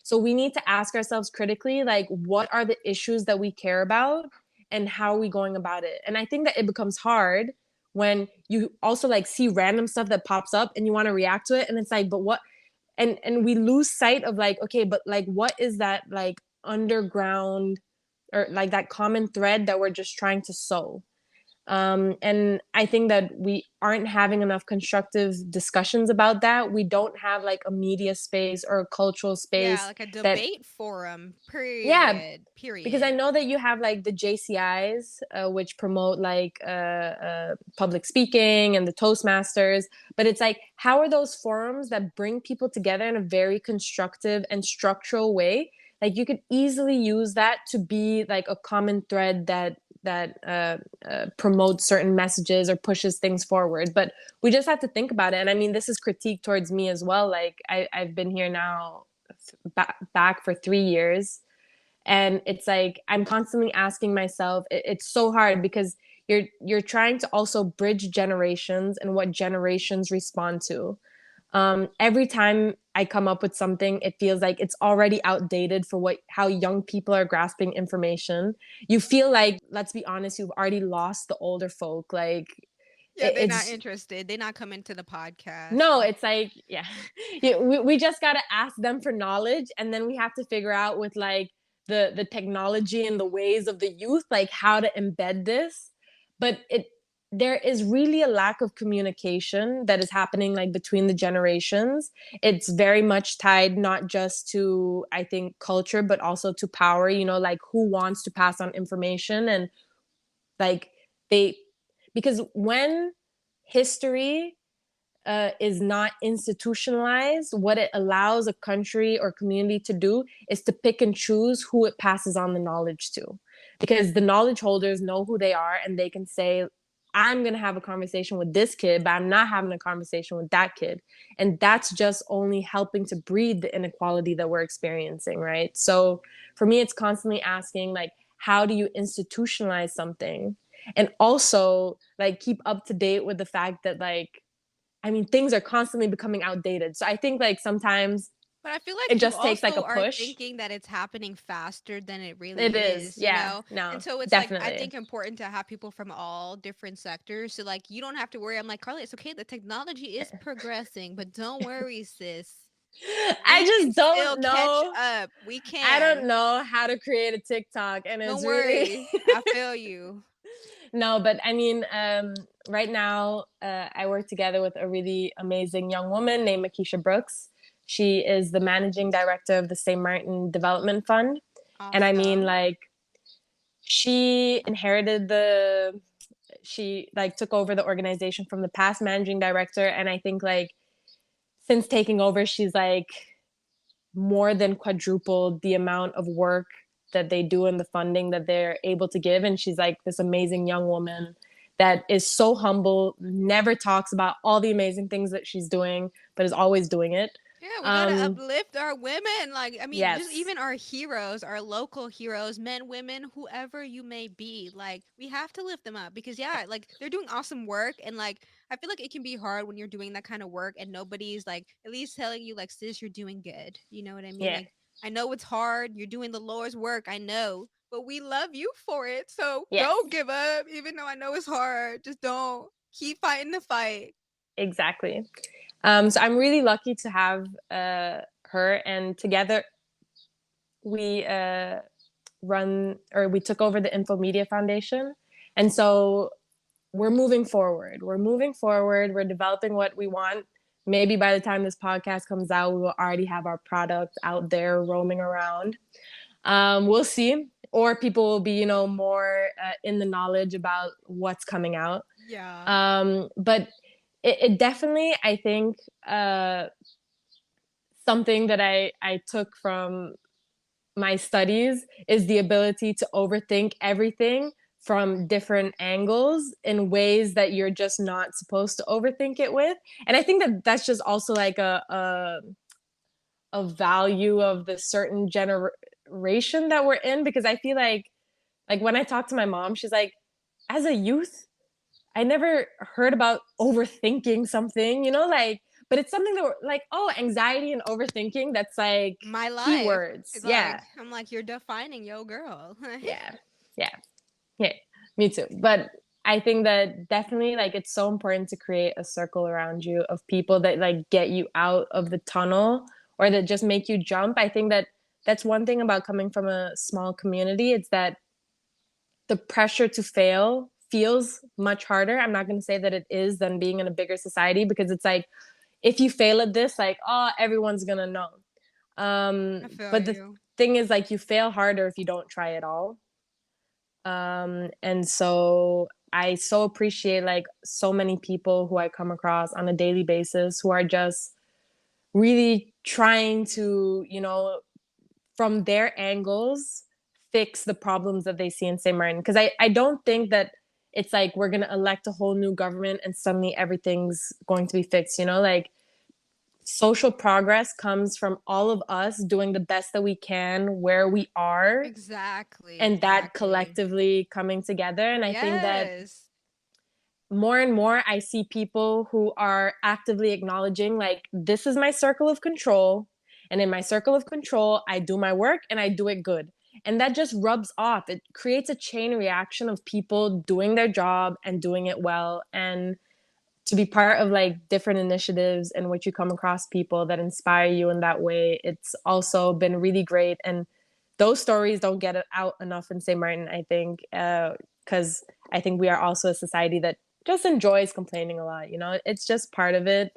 So we need to ask ourselves critically, like, what are the issues that we care about and how are we going about it? And I think that it becomes hard when you also like see random stuff that pops up and you want to react to it. And it's like, but what? And we lose sight of like, okay, but like, what is that like underground or like that common thread that we're just trying to sow? And I think that we aren't having enough constructive discussions about that. We don't have like a media space or a cultural Yeah, space like a that, debate forum. yeah, Period. because I Period. know that you have like the JCIs, which promote like public speaking, and the Toastmasters. But it's like, how are those forums that bring people together in a very constructive and structural way? Like you could easily use that to be like a common thread that promotes certain messages or pushes things forward. But we just have to think about it. And I mean, this is critique towards me as well. Like I've been here now back for 3 years, and it's like I'm constantly asking myself, it's so hard because you're trying to also bridge generations and what generations respond to. Every time I come up with something, it feels like it's already outdated for what how young people are grasping information. You feel like, let's be honest, you've already lost the older folk. Like Yeah, they're not it's interested. They're not coming to the podcast. no, it's like, yeah, we just got to ask them for knowledge, and then we have to figure out with like the technology and the ways of the youth, like how to embed this. But there is really a lack of communication that is happening like between the generations. It's very much tied not just to, I think, culture, but also to power, you know, like who wants to pass on information. And like they, because when history is not institutionalized, what it allows a country or community to do is to pick and choose who it passes on the knowledge to. Because the knowledge holders know who they are, and they can say, I'm going to have a conversation with this kid, but I'm not having a conversation with that kid. And that's just only helping to breed the inequality that we're experiencing, right? So for me, it's constantly asking, like, how do you institutionalize something? And also, like, keep up to date with the fact that, like, I mean, things are constantly becoming outdated. So I think like sometimes But I feel it like you just takes like a also are push. thinking that it's happening faster than it It really is. is, you Yeah. know? And No, so it's like I definitely. think important to have people from all different sectors. So like you don't have to worry. I'm like, Carly, it's okay. The technology is progressing, but don't worry, sis. I We can just still don't catch know. up. We I don't can. know how to create a TikTok, and Don't it's really worry. I feel you. no. But I mean, right now, I work together with a really amazing young woman named Makisha Brooks. She is the managing director of the St. Martin Development Fund, and I mean, Awesome. like, she inherited the she like took over the organization from the past managing director, and I think like since taking over, she's like more than quadrupled the amount of work that they do and the funding that they're able to give. And she's like this amazing young woman that is so humble, never talks about all the amazing things that she's doing, but is always doing it. Yeah, we gotta um uplift our women. Like, I mean, just yes. even our heroes, our local heroes, men, women, whoever you may be. Like, we have to lift them up because, yeah, like they're doing awesome work. And, like, I feel like it can be hard when you're doing that kind of work and nobody's, like, at least telling you, like, sis, you're doing good. You know what I mean? Yeah. Like, I know it's hard. You're doing the Lord's work. I know. But we love you for it. So Yes, don't give up, even though I know it's hard. Just don't. Keep fighting the fight. exactly. So I'm really lucky to have her, and together we we took over the Infomedia Foundation. And so we're moving forward, we're developing what we want. Maybe by the time this podcast comes out, we will already have our product out there roaming around. We'll see, or people will be, you know, more in the knowledge about what's coming out. Yeah. But it definitely, I think, something that I took from my studies is the ability to overthink everything from different angles in ways that you're just not supposed to overthink it with. And I think that that's just also like a value of the certain generation that we're in, because I feel like when I talk to my mom, she's like, as a youth, I never heard about overthinking something, you know, like, but it's something that we're like, oh, anxiety and overthinking, that's like My life. keywords. It's Yeah. like I'm like you're defining yo girl. Yeah. Yeah. Yeah. Me too. But I think that definitely like it's so important to create a circle around you of people that like get you out of the tunnel or that just make you jump. I think that that's one thing about coming from a small community. It's that the pressure to fail feels much harder. I'm not going to say that it is than being in a bigger society, because it's like, if you fail at this, like, oh, everyone's going to know. I feel But the you. thing is, like, you fail harder if you don't try at all. And so I so appreciate like so many people who I come across on a daily basis who are just really trying to, from their angles, fix the problems that they see in St. Martin. Because I don't think that it's like we're going to elect a whole new government and suddenly everything's going to be fixed, Like, social progress comes from all of us doing the best that we can where we are, Exactly, and that exactly. collectively coming together. And I think that Yes. more and more I see people who are actively acknowledging, like, this is my circle of control. And in my circle of control, I do my work and I do it good. And that just rubs off. It creates a chain reaction of people doing their job and doing it well. And to be part of like different initiatives in which you come across people that inspire you in that way, it's also been really great. And those stories don't get out enough in St. Martin, I think, because I think we are also a society that just enjoys complaining a lot. It's just part of it.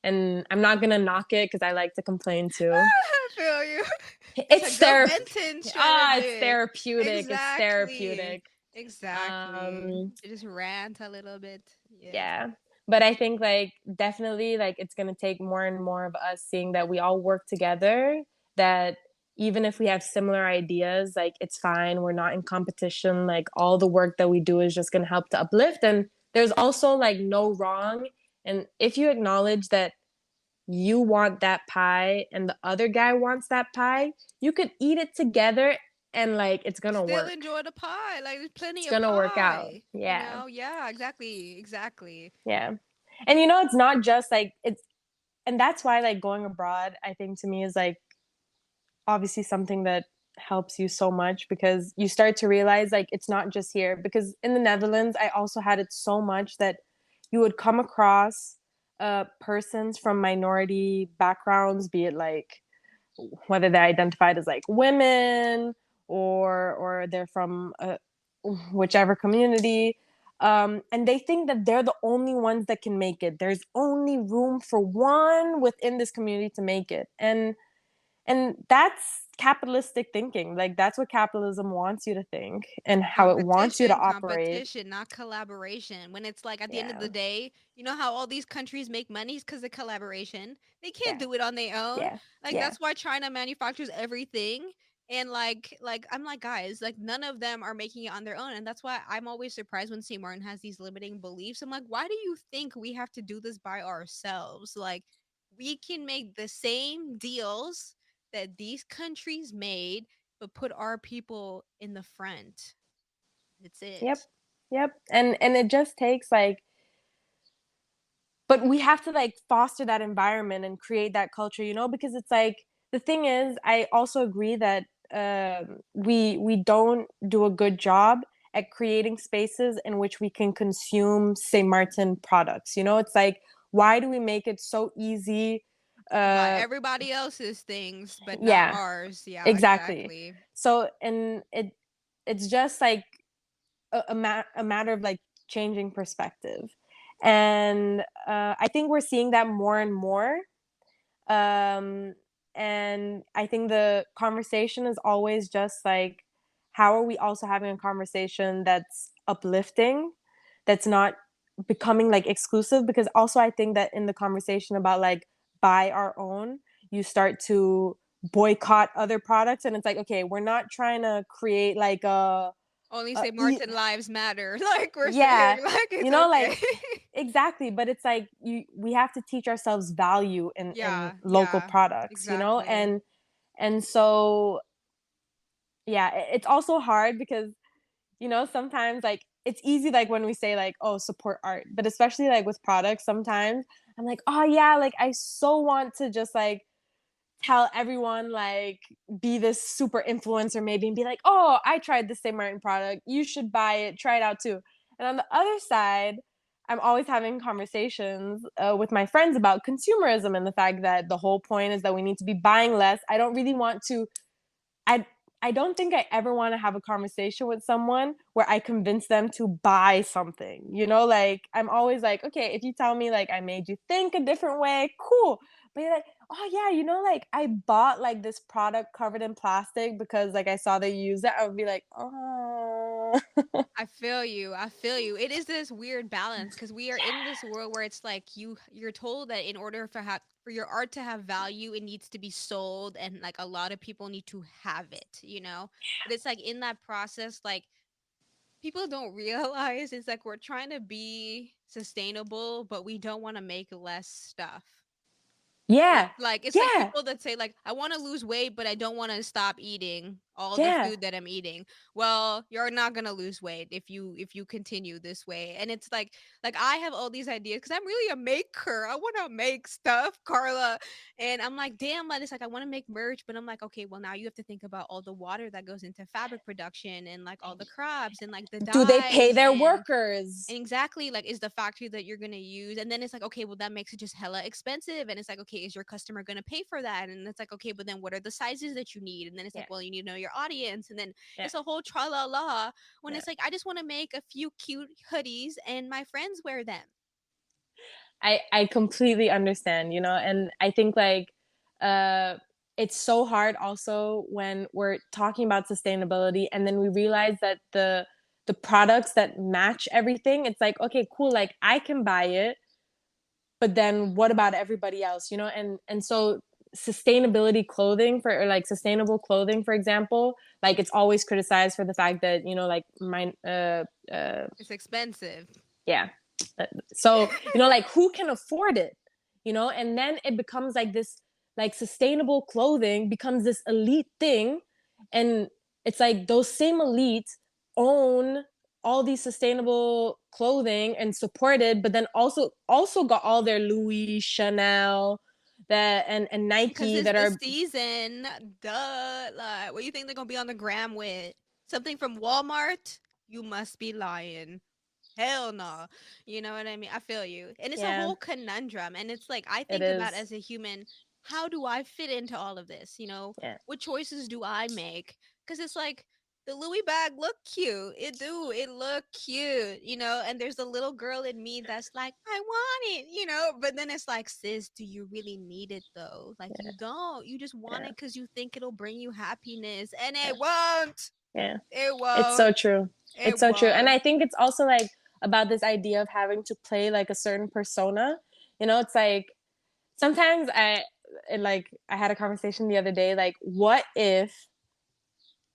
And I'm not gonna knock it because I like to complain too. I feel you. It's a It's good therapy. venting It's strategy. therapeutic. It's Exactly. therapeutic. Exactly. Um, To just rant a little bit. Yes. yeah, but I think like definitely like it's going to take more and more of us seeing that we all work together, that even if we have similar ideas, like it's fine, we're not in competition, like all the work that we do is just going to help to uplift. And there's also like no wrong, and if you acknowledge that you want that pie and the other guy wants that pie, you could eat it together, and like it's going to Still work. enjoy the pie. Like there's It's plenty of going to work out. pie. Yeah. Yeah, exactly. Exactly. Yeah. And it's not just like it's, and that's why like going abroad, I think to me is like obviously something that helps you so much, because you start to realize like it's not just here. Because in the Netherlands, I also had it so much that you would come across persons from minority backgrounds, be it like whether they're identified as like women, or they're from whichever community, and they think that they're the only ones that can make it. There's only room for one within this community to make it. And that's capitalistic thinking. Like that's what capitalism wants you to think and how it wants you to Competition, operate. competition, not collaboration. When it's like at the end of Yeah, the day, you know how all these countries make money because of collaboration. They can't yeah, do it on their own. yeah, Like yeah, that's why China manufactures everything. And like I'm like, guys, like none of them are making it on their own. And that's why I'm always surprised when St. Martin has these limiting beliefs. I'm like, why do you think we have to do this by ourselves? Like we can make the same deals that these countries made, but put our people in the front. That's yep, it. yep. And it just takes like, but we have to like foster that environment and create that culture, because it's like, the thing is, I also agree that we don't do a good job at creating spaces in which we can consume St. Martin products. It's like, why do we make it so easy? To buy uh everybody else's things, but not yeah, ours. Yeah, exactly. exactly. So, and it's just like a matter of like changing perspective. And I think we're seeing that more and more. um, and I think the conversation is always just like, how are we also having a conversation that's uplifting, that's not becoming like exclusive? Because also I think that in the conversation about like buy our own, you start to boycott other products, and it's like, okay, we're not trying to create like Only a say Martin lives matter. Like we're yeah, saying, like it's okay. like exactly. But it's like, we have to teach ourselves value in Yeah, local yeah, products, exactly. and so yeah, it's also hard because sometimes like it's easy like when we say like, oh, support art, but especially like with products, sometimes I'm like, oh yeah, like I so want to just like tell everyone, like be this super influencer maybe, and be like, oh, I tried the St. Martin product, you should buy it, try it out too. And on the other side, I'm always having conversations with my friends about consumerism and the fact that the whole point is that we need to be buying less. I don't really want to, I I don't think I ever want to have a conversation with someone where I convince them to buy something. You know, like I'm always like, okay, if you tell me like I made you think a different way, cool. But you're like, oh yeah, you know, like I bought like this product covered in plastic because like I saw they use it. I would be like, oh, I feel you. I feel you. It is this weird balance because we are in this world where it's like you're told that in order for your art to have value, it needs to be sold, and like a lot of people need to have it, you know. But it's like in that process, like people don't realize it's like we're trying to be sustainable, but we don't want to make less stuff. yeah, It's like yeah, people that say like I want to lose weight but I don't want to stop eating all the yeah. food that I'm eating. Well, you're not going to lose weight if you continue this way. And it's like I have all these ideas cuz I'm really a maker. I want to make stuff, Carla. And I'm like, damn, like it's like I want to make merch, but I'm like, okay, well now you have to think about all the water that goes into fabric production and like all the crops and like the Do they pay dyes their and workers? exactly, like, is the factory that you're gonna use, and then it's like, okay, well, that makes it just hella expensive, and it's like, okay, is your customer gonna pay for that? And it's like, okay, but then what are the sizes that you need? And then it's like, Yeah, well, you need to know your audience, and then yeah, it's a whole tra la la. When yeah. it's like, I just want to make a few cute hoodies, and my friends wear them. I completely understand, you know, and I think like uh it's so hard also when we're talking about sustainability and then we realize that the products that match everything, it's like, okay, cool, like I can buy it, but then what about everybody else, you know? And so sustainability clothing for or like sustainable clothing, for example, like it's always criticized for the fact that, you know, like It's expensive. yeah. So, you know, like who can afford it? You know, and then it becomes like this like sustainable clothing becomes this elite thing and it's like those same elites own all these sustainable clothing and support it, but then also got all their Louis, Chanel, that and Because Nike it's that the are season. Duh. Like, what do you think they're gonna be on the gram with? Something from Walmart? You must be lying. Hell no. You know what I mean? I feel you. And it's a yeah, whole conundrum. And it's like, I it think about is. as a human, how do I fit into all of this? You know, Yeah. what choices do I make? Because it's like, the Louis bag look cute. It do. It look cute, you know. And there's a little girl in me that's like, I want it, you know. But then it's like, sis, do you really need it though? Like, you don't. You just want Yeah. it because you think it'll bring you happiness, and Yeah. it won't. Yeah. It It's so won't. true. It It's so true. And won't. I think it's also like about this idea of having to play like a certain persona. You know, it's like sometimes like I had a conversation the other day like what if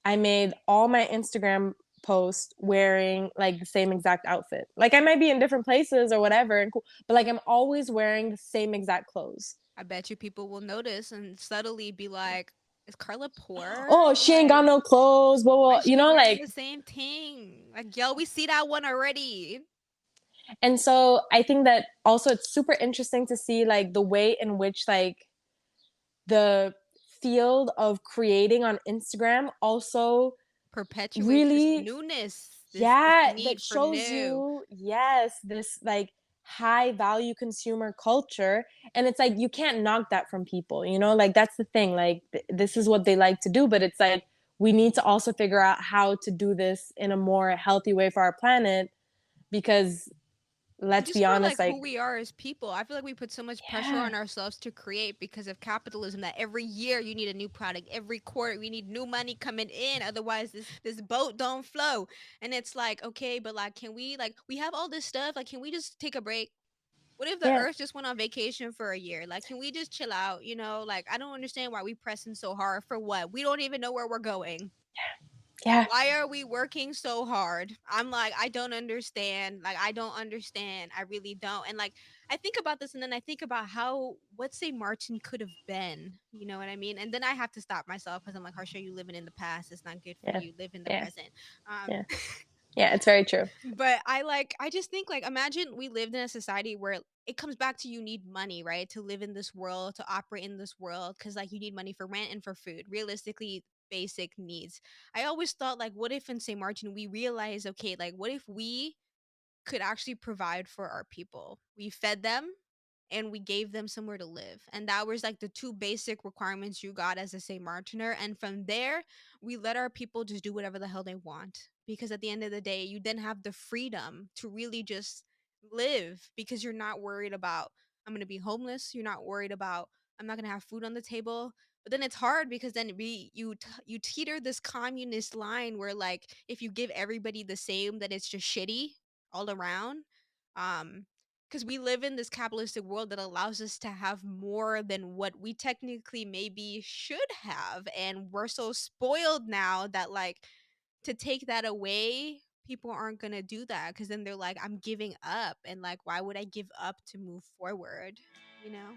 I made all my Instagram posts wearing like the same exact outfit? Like I might be in different places or whatever and cool, but like I'm always wearing the same exact clothes. I bet you people will notice and subtly be like, "Is Carla poor? Oh, she ain't Like, got no clothes, blah, why blah, is you she know, wearing like the same thing? Like, yo, we see that one already." and so I think that also it's super interesting to see like the way in which like the field of creating on Instagram also Perpetuates this really, newness, this yeah, that need for shows new. you, yes, this like high value consumer culture. And it's like, you can't knock that from people, you know, like that's the thing. Like, this is what they like to do, but it's like, we need to also figure out how to do this in a more healthy way for our planet because let's Just be for honest, like like, who we are as people. I feel like we put so much pressure yeah, on ourselves to create because of capitalism that every year you need a new product. Every quarter we need new money coming in. Otherwise this boat don't flow. And it's like, okay, but like can we like we have all this stuff, like can we just take a break? What if the yeah, earth just went on vacation for a year? Like can we just chill out, you know? Like I don't understand why we pressing so hard for what? We don't even know where we're going. yeah, Why are we working so hard? I'm like, I don't understand. Like, I don't understand. I really don't. And like, I think about this and then I think about how what St. Martin could have been. You know what I mean? And then I have to stop myself because I'm like, Harsha, you living in the past. It's not good for yeah, you. Live in the yeah, present. yeah, yeah, it's very true. But I just think like, imagine we lived in a society where it comes back to you need money, right? To live in this world, to operate in this world, because like you need money for rent and for food. Realistically, basic needs. I always thought like, what if in St. Martin we realize, okay, like what if we could actually provide for our people? We fed them, and we gave them somewhere to live. And that was like the two basic requirements you got as a St. Martiner. And from there, we let our people just do whatever the hell they want. Because at the end of the day, you then have the freedom to really just live because you're not worried about, I'm going to be homeless. You're not worried about, I'm not going to have food on the table. But then it's hard because then you teeter this communist line where like if you give everybody the same, that it's just shitty all around. Um, because we live in this capitalistic world that allows us to have more than what we technically maybe should have, and we're so spoiled now that like to take that away, people aren't gonna do that because then they're like, I'm giving up, and like, why would I give up to move forward? You know?